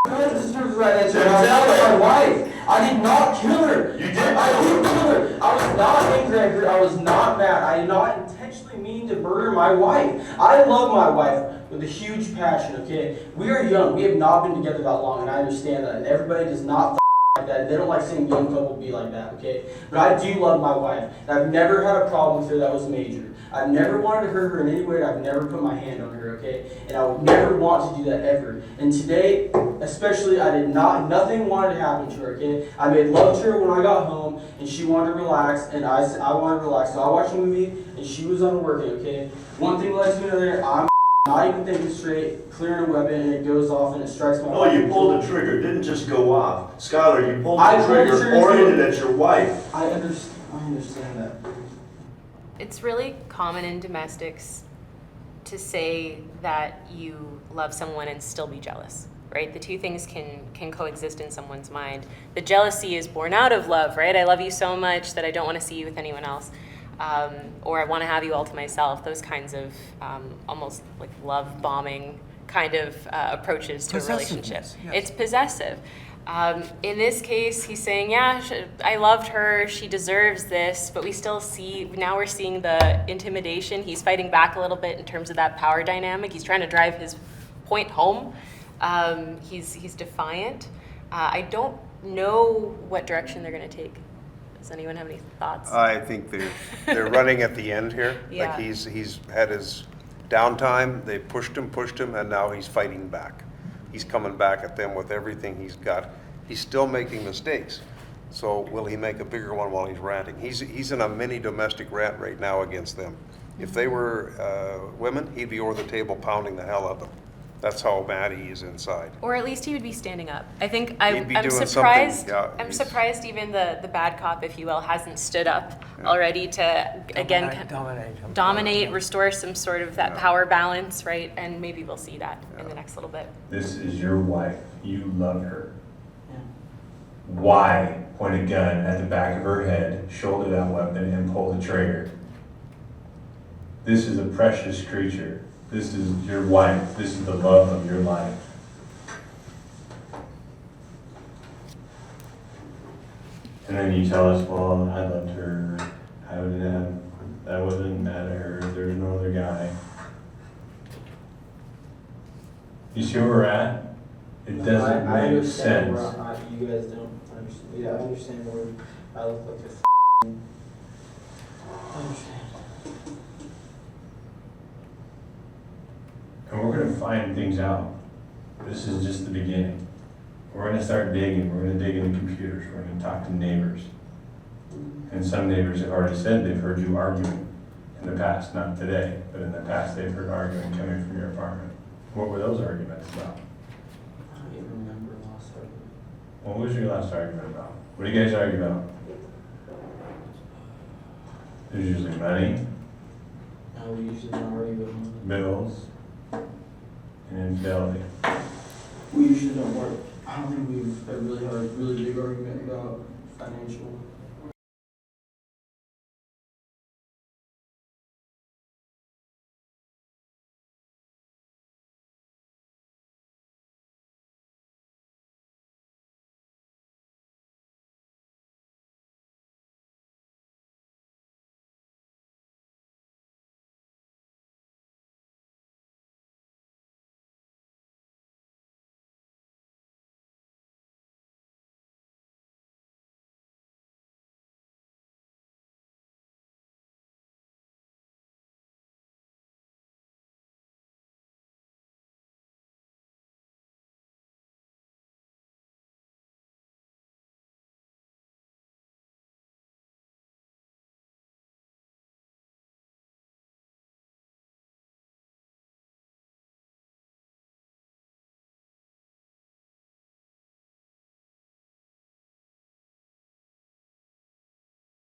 This is the right answer. Then I tell was her. my wife. I did not kill her. You did I kill didn't her. kill her. I was not angry at her. I was not mad. I did not intentionally mean to murder my wife. I love my wife with a huge passion, okay? We are young. We have not been together that long, and I understand that. And everybody does not like that. They don't like seeing young couple be like that, okay? But I do love my wife. And I've never had a problem with her that was major. I've never wanted to hurt her in any way. I've never put my hand on her, okay? And I would never want to do that ever. And today, especially, nothing wanted to happen to her, okay? I made love to her when I got home, and she wanted to relax, and I said I wanted to relax. So I watched a movie, and she was on working, okay? One thing led to another. I'm not even thinking straight, clearing a weapon, and it goes off, and it strikes my No, wife. you pulled the trigger, it didn't just go off. Skylar, you pulled I the pulled the trigger trigger, oriented at your wife. I understand that. It's really common in domestics to say that you love someone and still be jealous, right? The two things can coexist in someone's mind. The jealousy is born out of love, right? I love you so much that I don't want to see you with anyone else. Or I want to have you all to myself. Those kinds of almost like love bombing kind of approaches to a relationship. Possessiveness, yes. It's possessive. In this case, he's saying, yeah, I loved her, she deserves this, but we still now we're seeing the intimidation. He's fighting back a little bit in terms of that power dynamic. He's trying to drive his point home. He's defiant. I don't know what direction they're going to take. Does anyone have any thoughts? I think they're running at the end here. Yeah. Like he's had his downtime, they pushed him, and now he's fighting back. He's coming back at them with everything he's got. He's still making mistakes. So will he make a bigger one while he's ranting? He's in a mini domestic rant right now against them. If they were women, he'd be over the table pounding the hell out of them. That's how mad he is inside. Or at least he would be standing up. I think He'd be I'm doing surprised. something, yeah, I'm he's- surprised even the bad cop, if you will, hasn't stood up already to again dominate, restore some sort of that power balance, right? And maybe we'll see that in the next little bit. This is your wife. You love her. Yeah. Why point a gun at the back of her head, shoulder that weapon, and pull the trigger? This is a precious creature. This is your wife. This is the love of your life. And then you tell us, well, I loved her. I wasn't mad at her. There's no other guy. You see where we're at? It doesn't I make understand sense. where you guys don't understand. Yeah, I understand where I look like a I understand. And we're gonna find things out. This is just the beginning. We're gonna start digging. We're gonna dig into computers. We're gonna talk to neighbors. And some neighbors have already said they've heard you arguing in the past, not today, but in the past they've heard arguing coming from your apartment. What were those arguments about? I don't even remember last argument. What was your last argument about? What do you guys argue about? There's usually money, No, we usually don't argue about money. bills, and infidelity. We usually don't work. I don't think we've ever really had a really big argument about financial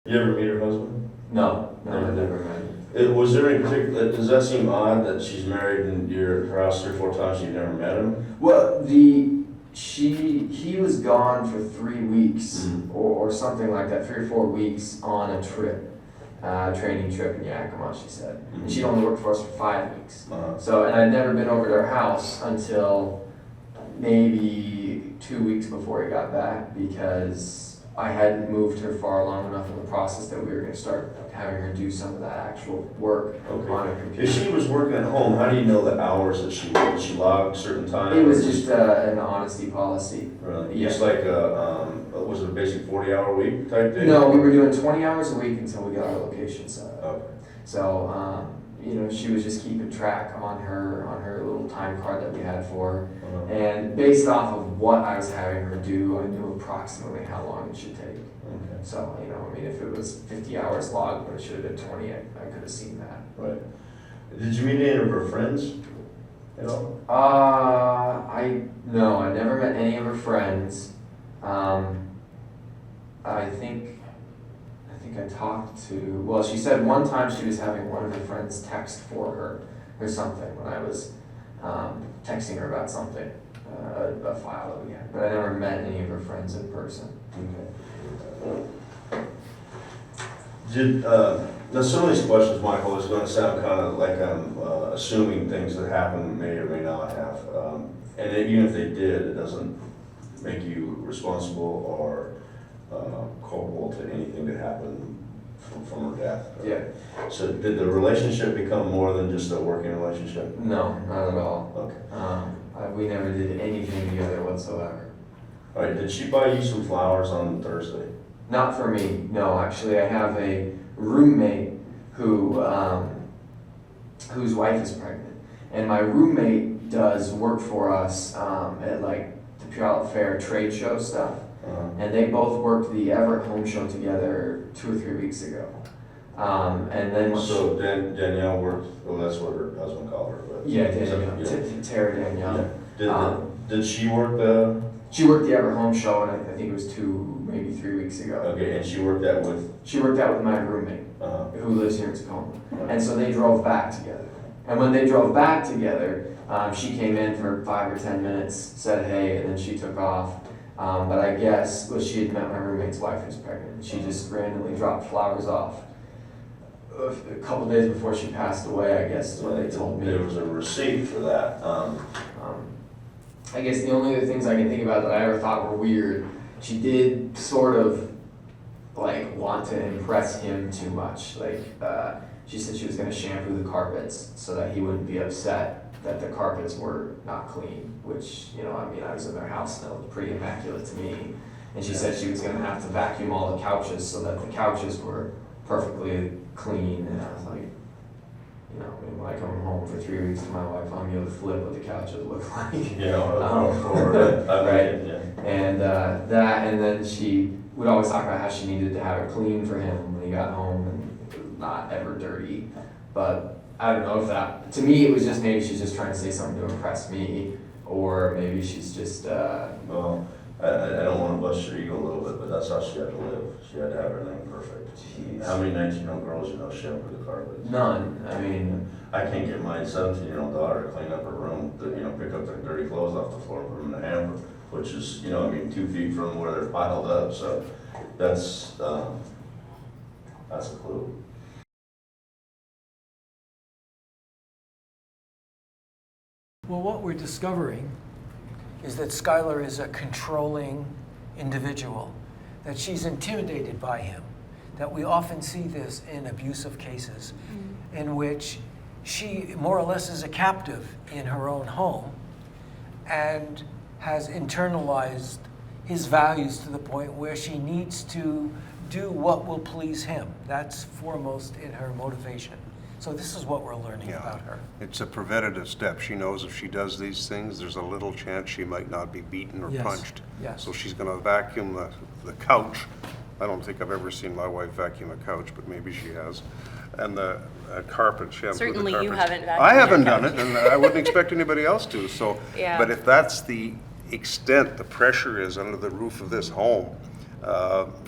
You ever meet her husband? No, I never met him. Was there any particular, does that seem odd that she's married and you're at her house 3 or 4 times, you've never met him? Well, he was gone for 3 weeks or something like that, 3 or 4 weeks on a trip, training trip in Yakima, she said. And she'd only worked for us for 5 weeks. So, and I'd never been over to her house until maybe 2 weeks before he got back, because I hadn't moved her far along enough in the process that we were going to start having her do some of that actual work on her computer. If she was working at home, how do you know the hours that she worked? Did she log certain times? It was just an honesty policy. Really? Yeah. Just like was it a basic 40-hour week type thing? No, we were doing 20 hours a week until we got our location set up. Okay. So, she was just keeping track on her little time card that we had for her. And based off of what I was having her do, I knew approximately how long it should take. Okay. So, if it was 50 hours logged, but it should have been 20, I could have seen that. Right. Did you meet any of her friends at all? No, I never met any of her friends. I think I talked to, well, she said one time she was having one of her friends text for her or something when I was texting her about something, a file that we had, but I never met any of her friends in person. Okay. Now some of these questions, Michael, is going to sound kind of like I'm assuming things that happened may or may not have. And even if they did, it doesn't make you responsible or culpable to anything that happened from her death. Yeah. So did the relationship become more than just a working relationship? No, not at all. Okay. We never did anything together whatsoever. All right, did she buy you some flowers on Thursday? Not for me, no. Actually, I have a roommate who whose wife is pregnant, and my roommate does work for us at like the Puyallup Fair trade show stuff, and they both worked the Everett Home Show together 2 or 3 weeks ago. And then So Danielle worked. Well, that's what her husband called her. But yeah, Danielle, Tara Danielle. Yeah. Did she work the? She worked the Everett Home Show, and I think it was 2, maybe 3 weeks ago. Okay, and she worked that with. She worked out with my roommate, who lives here in Tacoma, and so they drove back together. And when they drove back together, she came in for 5 or 10 minutes, said hey, and then she took off. But I guess she had met my roommate's wife who's pregnant. She just randomly dropped flowers off a couple days before she passed away, I guess is what they told me. There was a receipt for that. I guess the only other things I can think about that I ever thought were weird, she did sort of like want to impress him too much. Like she said she was going to shampoo the carpets so that he wouldn't be upset that the carpets were not clean, which, I was in their house and it looked pretty immaculate to me. And she said she was going to have to vacuum all the couches so that the couches were perfectly clean. And I was like, when I come home for 3 weeks to my wife, I'm going to flip what the couches look like. Right. Yeah. And and then she would always talk about how she needed to have it clean for him when he got home and not ever dirty. But I don't know if that, to me, it was just maybe she's just trying to say something to impress me, or maybe she's just. Well, I don't want to bust your ego a little bit, but that's how she had to live. She had to have everything perfect. Jeez. How many 19-year-old girls shampoo the carpets? None. I mean, I can't get my 17-year-old daughter to clean up her room, pick up their dirty clothes off the floor and put them in a hamper, which is, 2 feet from where they're piled up. So that's a clue. Well, what we're discovering is that Skylar is a controlling individual, that she's intimidated by him, that we often see this in abusive cases in which she more or less is a captive in her own home and has internalized his values to the point where she needs to do what will please him. That's foremost in her motivation. So this is what we're learning about her. It's a preventative step. She knows if she does these things, there's a little chance she might not be beaten or punched. Yes. So she's going to vacuum the couch. I don't think I've ever seen my wife vacuum a couch, but maybe she has. And the carpet, shampoo Certainly the you carpets. haven't vacuumed I haven't your done couch. it, and I wouldn't expect anybody else to. So, Yeah. but if that's the extent the pressure is under the roof of this home,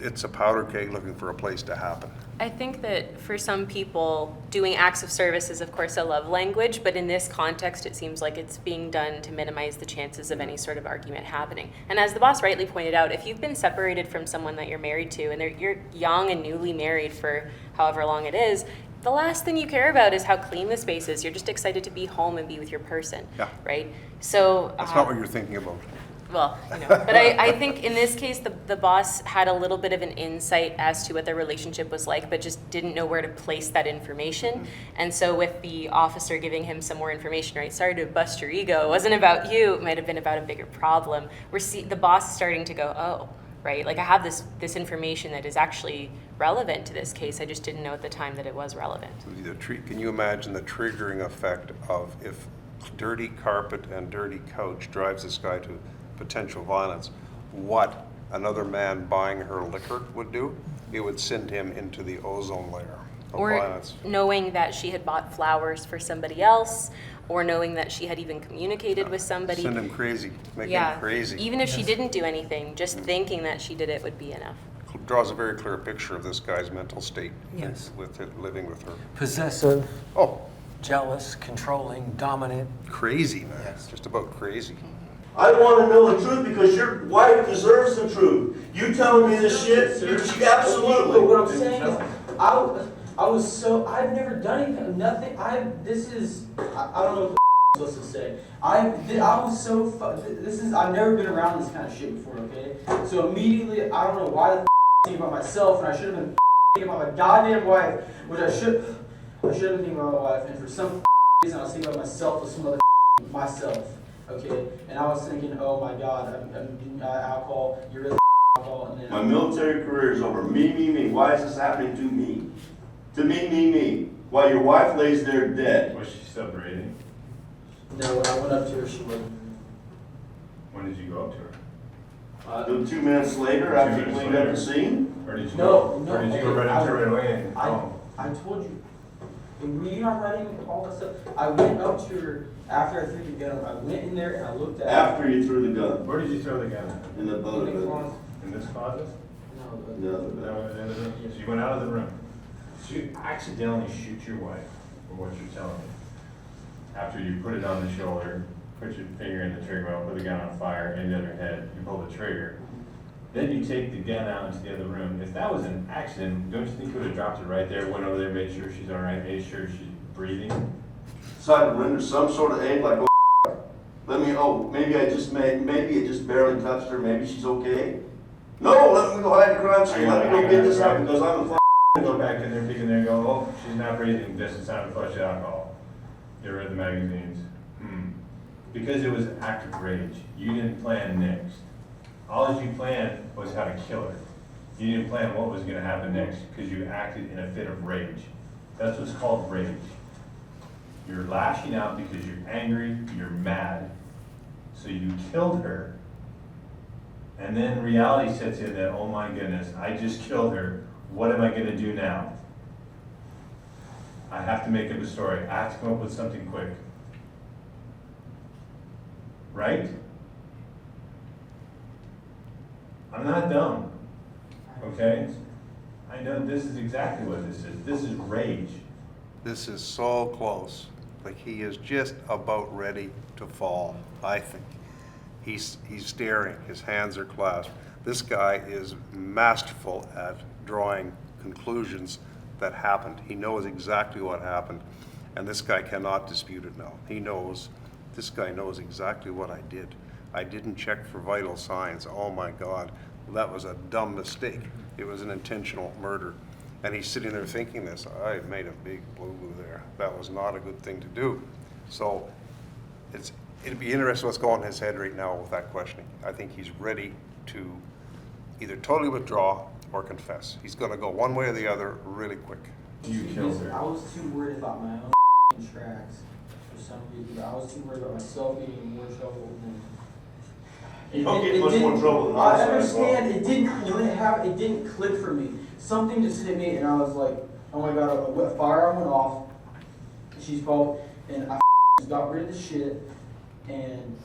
it's a powder keg looking for a place to happen. I think that for some people, doing acts of service is of course a love language, but in this context, it seems like it's being done to minimize the chances of any sort of argument happening. And as the boss rightly pointed out, if you've been separated from someone that you're married to, and you're young and newly married for however long it is, the last thing you care about is how clean the space is. You're just excited to be home and be with your person, Yeah. right? So That's not what you're thinking about. well, but I think in this case, the boss had a little bit of an insight as to what their relationship was like, but just didn't know where to place that information. And so with the officer giving him some more information, right, sorry to bust your ego, it wasn't about you, it might have been about a bigger problem. The boss is starting to go, oh, right, like I have this information that is actually relevant to this case, I just didn't know at the time that it was relevant. Can you imagine the triggering effect of if dirty carpet and dirty couch drives this guy to potential violence, what another man buying her liquor would do? It would send him into the ozone layer of Or violence. knowing that she had bought flowers for somebody else, or knowing that she had even communicated with somebody. Send him crazy, make Yeah, him crazy. even if she didn't do anything, just thinking that she did it would be enough. Draws a very clear picture of this guy's mental state Yes. with it, living with her. Possessive, Oh, jealous, controlling, dominant. crazy, man. Yes. Just about crazy. I want to know the truth because your wife deserves the truth. You telling me this shit, she absolutely. But what I'm saying is, I was so, I've never done anything, nothing, I don't know what I'm supposed to say. I was so, I've never been around this kind of shit before, okay? So immediately, I don't know why the thinking about myself, and I should have been thinking about my goddamn wife, which I should have been thinking about my wife, and for some reason I was thinking about myself with some other myself, okay? And I was thinking, oh my god, I'm doing alcohol, you're really alcohol, and then My military career is over. Me. Why is this happening to me? To me. While your wife lays there dead. Was she still breathing? no, when I went up to her, she wasn't. When did you go up to her? 2 minutes later, after you cleaned up the scene? Or did you No, or did you go right into her right away and I told you. Were you not writing all that stuff? I went up to her after I threw the gun. I went in there and I looked at her. After you threw the gun Where did you throw the gun at? in the boat. In this closet? No, but No, Is that what it is? So you went out of the room. So you accidentally shoot your wife, for what you're telling me. After you put it on the shoulder, put your finger in the trigger well, put the gun on fire, aimed at her head, you pull the trigger. Then you take the gun out into the other room. If that was an accident, don't you think you would have dropped it right there, went over there, made sure she's all right, made sure she's breathing? Decided to render some sort of aid, like, maybe it just barely touched her, maybe she's okay. No, let me go hide the crime scene, let me go get this out because I'm a Go back in there, peek in there, and go, oh, she's not breathing, this is time to flush the alcohol. Get rid of the magazines. Because it was an act of rage. You didn't plan next. All you planned was how to kill her. You didn't plan what was going to happen next because you acted in a fit of rage. That's what's called rage. You're lashing out because you're angry, you're mad. So you killed her. And then reality sets in that, oh my goodness, I just killed her. What am I going to do now? I have to make up a story. I have to come up with something quick. Right? I'm not dumb. Okay? I know this is exactly what this is. This is rage. This is so close. Like he is just about ready to fall, I think. He's staring, his hands are clasped. This guy is masterful at drawing conclusions that happened. He knows exactly what happened, and this guy cannot dispute it now. This guy knows exactly what I did. I didn't check for vital signs. Oh my God, that was a dumb mistake. It was an intentional murder. And he's sitting there thinking this, I made a big boo-boo there. That was not a good thing to do. So it'd be interesting what's going on in his head right now with that questioning. I think he's ready to either totally withdraw or confess. He's gonna go one way or the other really quick. You killed her. I was too worried about my own tracks for some reason. I was too worried about myself getting in more trouble than. You don't get much more trouble than I understand. It didn't click for me. Something just hit me, and I was like, "Oh my god!" A firearm went off. She's probably, and I just got rid of the shit, and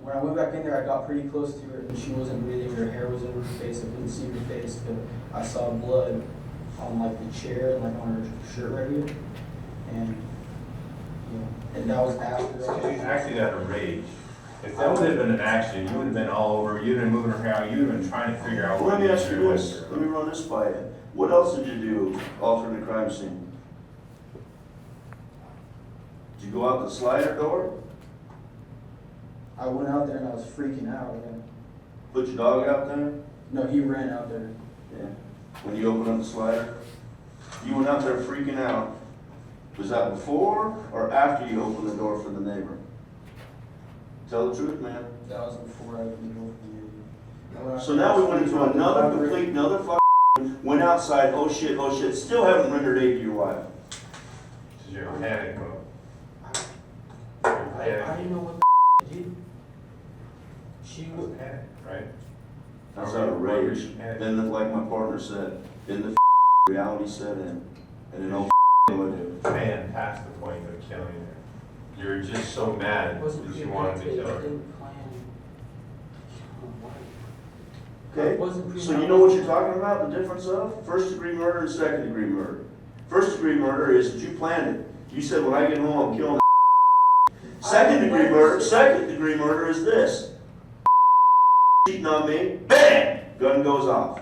When I went back in there, I got pretty close to her, and she wasn't breathing. Her hair was over her face. I couldn't see her face, but I saw blood on like the chair and like on her shirt right here. And and that was after. She's acting out of rage. If that would have been an accident, you would have been all over, you'd have been moving her hair out, you would have been trying to figure out what. Let me ask you this, let me run this by you. What else did you do altering the crime scene? Did you go out the slider door? I went out there and I was freaking out. Yeah. Put your dog out there? No, he ran out there. Yeah. When you opened up the slider? You went out there freaking out. Was that before or after you opened the door for the neighbor? Tell the truth, man. That was before I opened the door for the So now we went into another went outside, oh shit, still haven't rendered aid to your wife. This is your panic mode. I didn't know what to do. She was Panic, right? That's out of rage. Then, like my partner said, then the reality set in, and then oh Man, past the point of killing her. You're just so mad because you wanted to kill her. Okay, so you know what you're talking about, the difference of first degree murder and second degree murder. First degree murder is that you planned it. You said, when I get home, I'm killing second degree murder is this. Cheating on me, bam, gun goes off.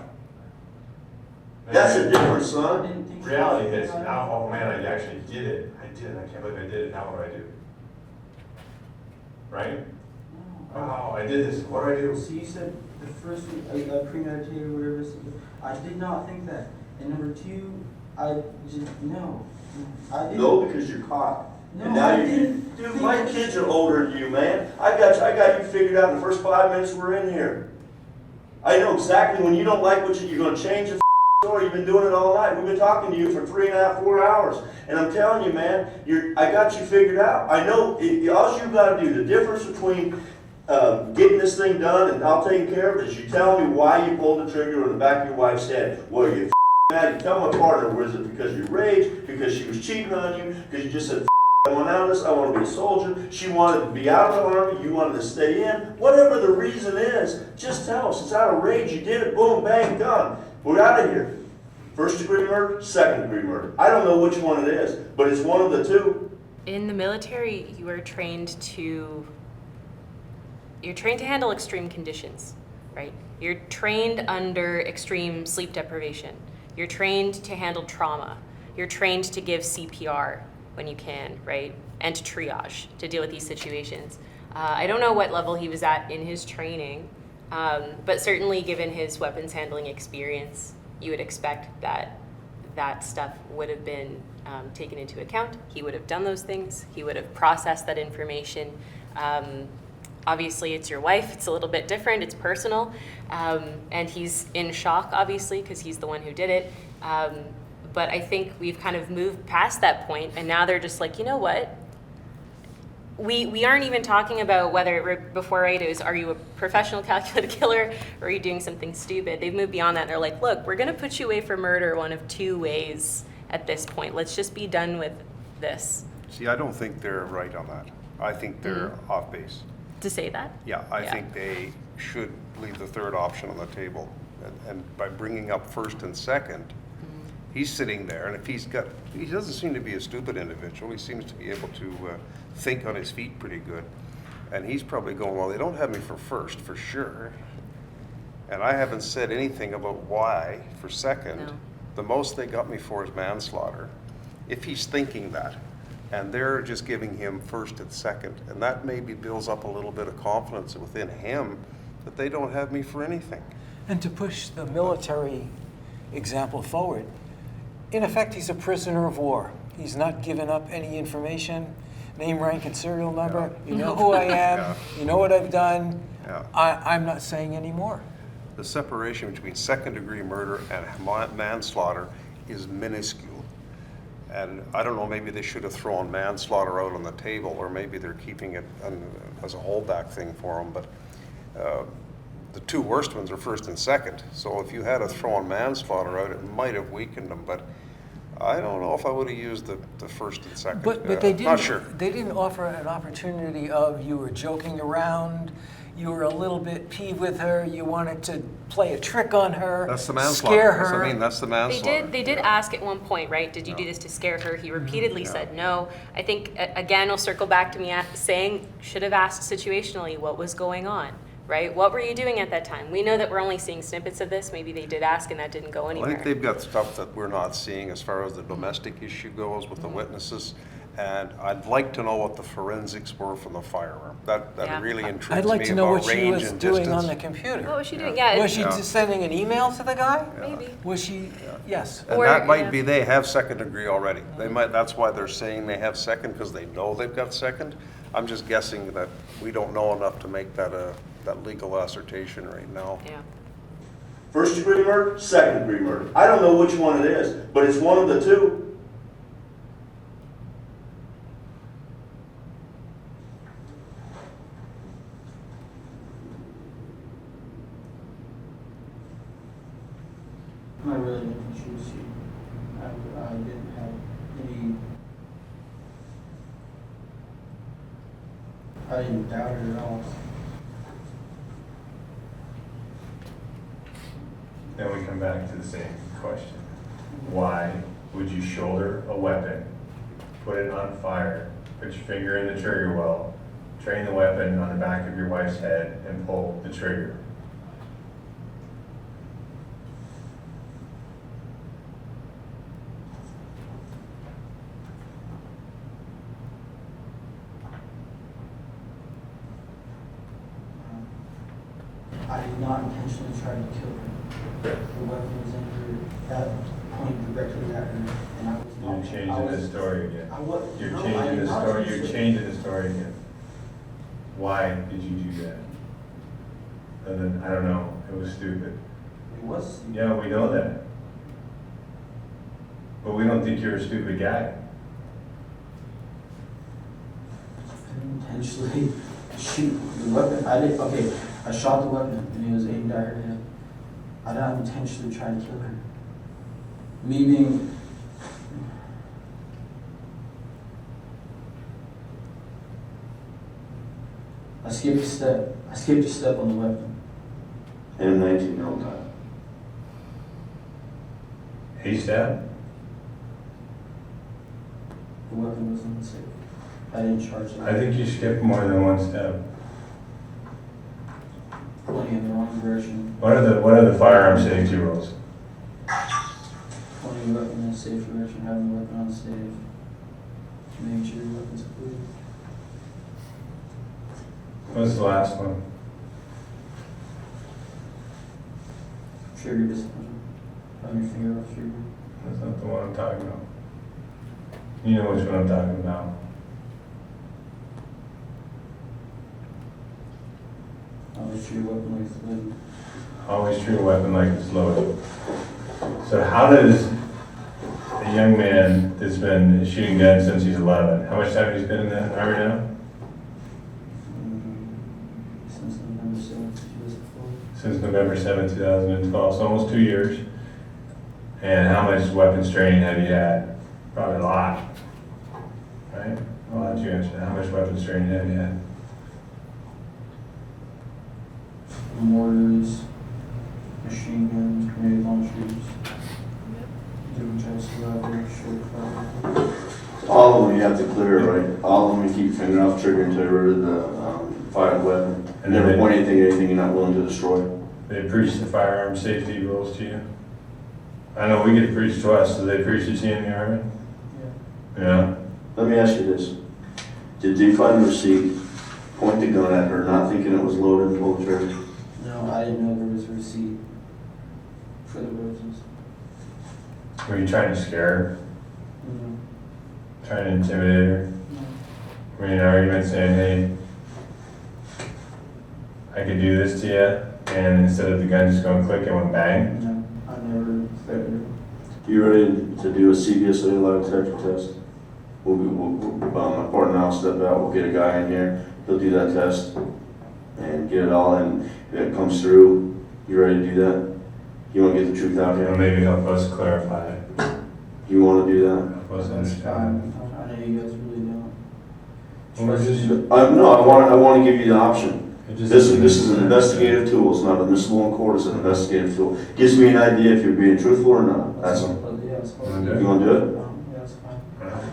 That's a difference, son. Reality hits, now, oh man, I actually did it. I can't believe I did it, now what do I do? Right? Oh, I did this, what do I do? So you said the first one, premeditated or whatever. I did not think that. And number two, I just, no. I didn't. No, because you're caught. No, And now I you, didn't dude, think my that kids shit. are older than you, man. I got you figured out in the first 5 minutes we're in here. I know exactly when you don't like what you're going to change the story. You've been doing it all night. We've been talking to you for 3.5, 4 hours. And I'm telling you, man, I got you figured out. I know, all you've got to do, the difference between getting this thing done and I'll take care of it is you tell me why you pulled the trigger on the back of your wife's head. Well, you're mad. You tell my partner, was it because of your rage, because she was cheating on you, because you just said, I want out of this, I want to be a soldier. She wanted to be out of the army, you wanted to stay in. Whatever the reason is, just tell us. It's out of rage, you did it, boom, bang, done. We're out of here. First degree murder, second degree murder. I don't know which one it is, but it's one of the two. In the military, you are trained to handle extreme conditions, right? You're trained under extreme sleep deprivation. You're trained to handle trauma. You're trained to give CPR when you can, right? And to triage, to deal with these situations. I don't know what level he was at in his training, but certainly given his weapons handling experience, you would expect that that stuff would have been taken into account. He would have done those things. He would have processed that information. Obviously, it's your wife. It's a little bit different. It's personal. And he's in shock, obviously, because he's the one who did it. But I think we've kind of moved past that point, and now they're just like, you know what? We aren't even talking about whether, before, right, it was, are you a professional calculated killer, or are you doing something stupid? They've moved beyond that, and they're like, look, we're going to put you away for murder one of two ways at this point. Let's just be done with this. See, I don't think they're right on that. I think they're off base. To say that? Yeah, I think they should leave the third option on the table. And by bringing up first and second, he's sitting there, and if he doesn't seem to be a stupid individual. He seems to be able to think on his feet pretty good. And he's probably going, well, they don't have me for first, for sure. And I haven't said anything about why for second. No. The most they got me for is manslaughter. If he's thinking that, and they're just giving him first and second, and that maybe builds up a little bit of confidence within him that they don't have me for anything. And to push the military example forward, in effect, he's a prisoner of war. He's not given up any information, name, rank, and serial number. Yeah. You know who I am. Yeah. You know what I've done. Yeah. I'm not saying any more. The separation between second-degree murder and manslaughter is minuscule. And I don't know, maybe they should have thrown manslaughter out on the table, or maybe they're keeping it as a holdback thing for them. But the two worst ones are first and second. So if you had to throw manslaughter out, it might have weakened them. But I don't know if I would have used the first and second. But they didn't. Not sure. They didn't offer an opportunity of you were joking around, you were a little bit peeved with her, you wanted to play a trick on her, That's the manslaughter. scare That's what her. I mean, that's the They manslaughter. did ask at one point, right? Did you do this to scare her? He repeatedly said no. I think, again, I'll circle back to me saying, should have asked situationally what was going on, right? What were you doing at that time? We know that we're only seeing snippets of this. Maybe they did ask and that didn't go I anywhere. think they've got stuff that we're not seeing as far as the domestic issue goes with the witnesses. And I'd like to know what the forensics were from the firearm. That Yeah. really intrigues I'd like me to know what about she range was and doing on distance. the computer. What was she doing? Yeah. Was she Yeah. just sending an email to the guy? Maybe. Was she, yes. And Or- that might yeah. be, they have second degree already. They might, that's why they're saying they have second, because they know they've got second. I'm just guessing that we don't know enough to make that that legal assertion right now. Yeah. First degree murder, second degree murder. I don't know which one it is, but it's one of the two. I really didn't choose you. I didn't have any. I didn't doubt it at all. Then we come back to the same question. Why would you shoulder a weapon, put it on fire, put your finger in the trigger well, train the weapon on the back of your wife's head, and pull the trigger? I did not intentionally try to kill her. The weapon was in her, that pointed directly at her, and I was You're not. changing the story again. I was. You're no, I changing did the not story, choose you're it. changing the story again. Why did you do that? And then, I don't know, it was stupid. It was. Yeah, we know that. But we don't think you're a stupid guy. I didn't intentionally shoot the weapon. I did. Okay, I shot the weapon, and it was aimed at her head. I did not intentionally try to kill her. Meaning. I skipped a step. I skipped a step on the weapon. And a 19-year-old time. Hey, Stab? The weapon was unsafe. I didn't charge it. I think you skipped more than one step. Pointing in the wrong direction. What are the firearm safety rules? Pointing the weapon in a safe direction, having the weapon unsafe. Making sure the weapon's clear. What's the last one? Trigger discipline. Having your finger off trigger. That's not the one I'm talking about. You know which one I'm talking about. Always treat your weapon like it's loaded. Always treat a weapon like it's loaded. So how does a young man that's been shooting guns since he's 11, how much time has he been in the Army now? Since November 7th, 2004. Since November 7, 2012, so almost 2 years. And how much weapons training have you had? Probably a lot. Right? I'll let you answer that. How much weapons training have you had? Mortars, machine guns, grenade launchers, different types of rifles, short fire. All of them you have to clear, right? All of them you keep your finger off trigger until you're rid of the fired weapon. And Never then point anything at anything you're not willing to destroy. They preach the firearm safety rules to you? I know we get preached to us, so they preach it to you in the Army? Yeah. Yeah. Let me ask you this. Did you find the receipt, point the gun at her, not thinking it was loaded and pull the trigger? No, I didn't know there was a receipt for the roses. Were you trying to scare her? No. Trying to intimidate her? No. Were you in an argument saying, hey, I could do this to you, and instead of the gun just going click, it went bang? No, I never threatened You ready to do a CBSA lie detector test? My partner and I'll step out, we'll get a guy in here, he'll do that test and get it all in. If it comes through, you ready to do that? You want to get the truth out You know, here? maybe help us clarify You wanna do that? Was That's understanding. fine. I know you guys really don't. Well, we're just- No, I wanna give you the option. it just- This is an investigative tool, it's not admissible in court, it's an investigative tool. Gives me an idea if you're being truthful or not, that's all. Yeah, it's fine. Wanna do it? You wanna do it? Yeah, it's fine.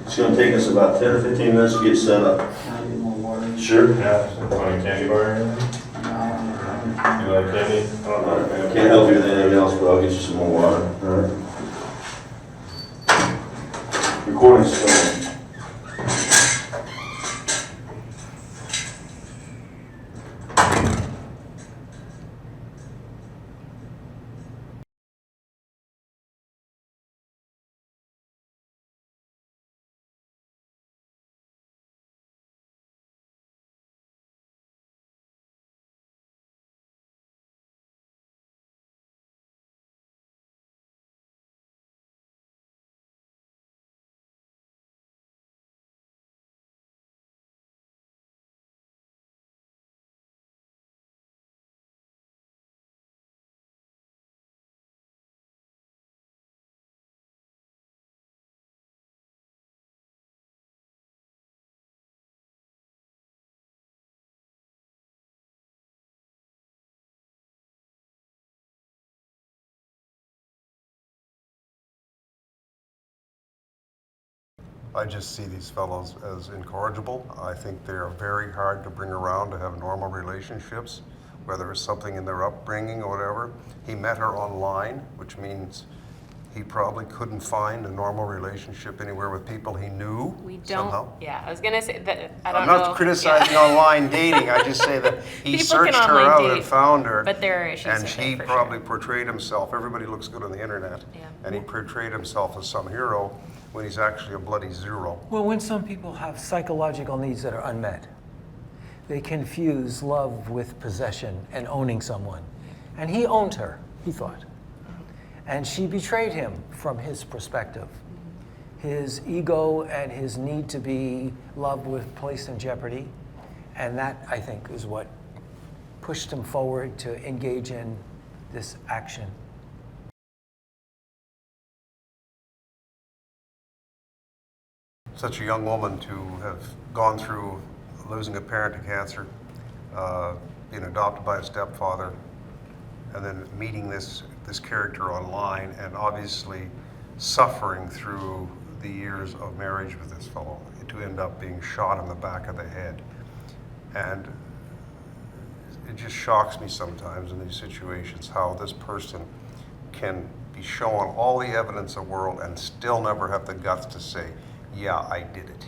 It's gonna take us about 10 or 15 minutes to get set up. Can I get more water? Sure. Yeah, so want a candy bar or anything? No, I don't. You like candy? Can't help you with anything else, but I'll get you some more water. All right. Recording's starting. I just see these fellows as incorrigible. I think they are very hard to bring around to have normal relationships, whether it's something in their upbringing or whatever. He met her online, which means he probably couldn't find a normal relationship anywhere with people he knew We don't. somehow. Yeah, I was gonna say that. I don't I'm know. not criticizing online dating, I just say that he People searched can her online out date, and found her. but there are issues And with he it, for probably sure. portrayed himself, everybody looks good on the internet. Yeah. And he portrayed himself as some hero when he's actually a bloody zero. Well, when some people have psychological needs that are unmet, they confuse love with possession and owning someone. And he owned her, he thought. And she betrayed him from his perspective. His ego and his need to be loved was placed in jeopardy. And that, I think, is what pushed him forward to engage in this action. Such a young woman to have gone through losing a parent to cancer, being adopted by a stepfather, and then meeting this character online, and obviously suffering through the years of marriage with this fellow to end up being shot in the back of the head. And it just shocks me sometimes in these situations how this person can be shown all the evidence of the world and still never have the guts to say, yeah, I did it.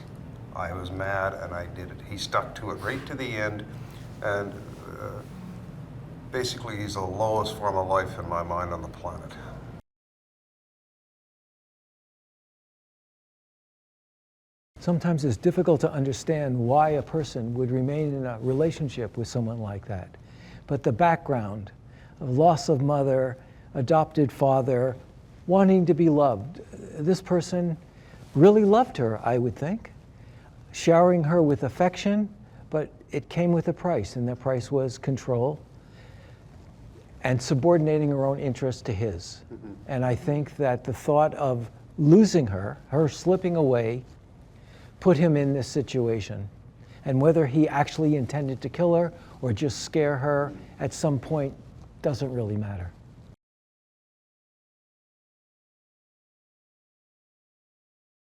I was mad and I did it. He stuck to it right to the end, and basically he's the lowest form of life in my mind on the planet. Sometimes it's difficult to understand why a person would remain in a relationship with someone like that. But the background of loss of mother, adopted father, wanting to be loved, this person really loved her, I would think, showering her with affection, but it came with a price, and that price was control and subordinating her own interests to his. And I think that the thought of losing her slipping away, put him in this situation. And whether he actually intended to kill her or just scare her at some point doesn't really matter.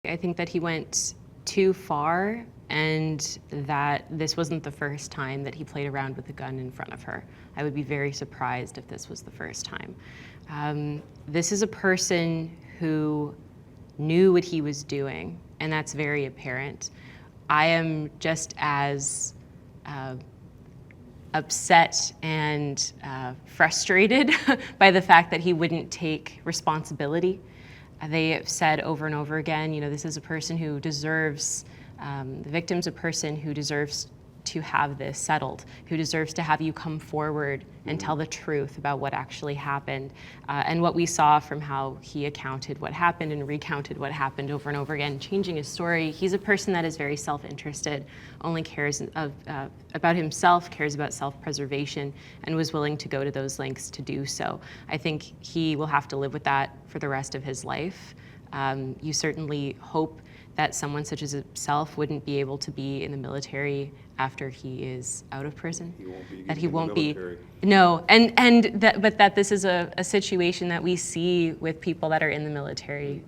I think that he went too far, and that this wasn't the first time that he played around with a gun in front of her. I would be very surprised if this was the first time. This is a person who knew what he was doing, and that's very apparent. I am just as upset and frustrated by the fact that he wouldn't take responsibility. They have said over and over again, you know, this is a person who deserves, the victim's a person who deserves to have this settled, who deserves to have you come forward and tell the truth about what actually happened. And what we saw from how he accounted what happened and recounted what happened over and over again, changing his story. He's a person that is very self-interested, only cares about himself, cares about self-preservation, and was willing to go to those lengths to do so. I think he will have to live with that for the rest of his life. You certainly hope that someone such as himself wouldn't be able to be in the military after he is out of prison. He won't be That he in the won't be. military. No, but that this is a situation that we see with people that are in the military.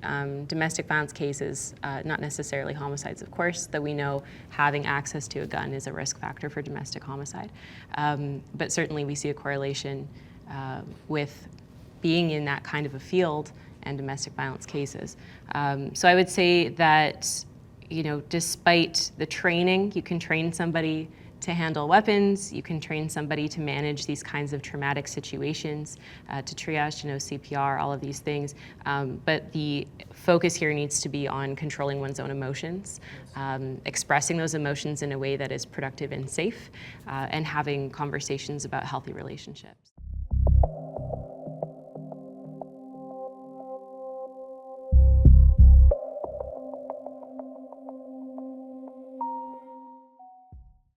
Domestic violence cases, not necessarily homicides, of course, that we know having access to a gun is a risk factor for domestic homicide. But certainly we see a correlation with being in that kind of a field and domestic violence cases. So I would say that, you know, despite the training, you can train somebody to handle weapons, you can train somebody to manage these kinds of traumatic situations, to triage, to know CPR, all of these things. But the focus here needs to be on controlling one's own emotions, expressing those emotions in a way that is productive and safe, and having conversations about healthy relationships.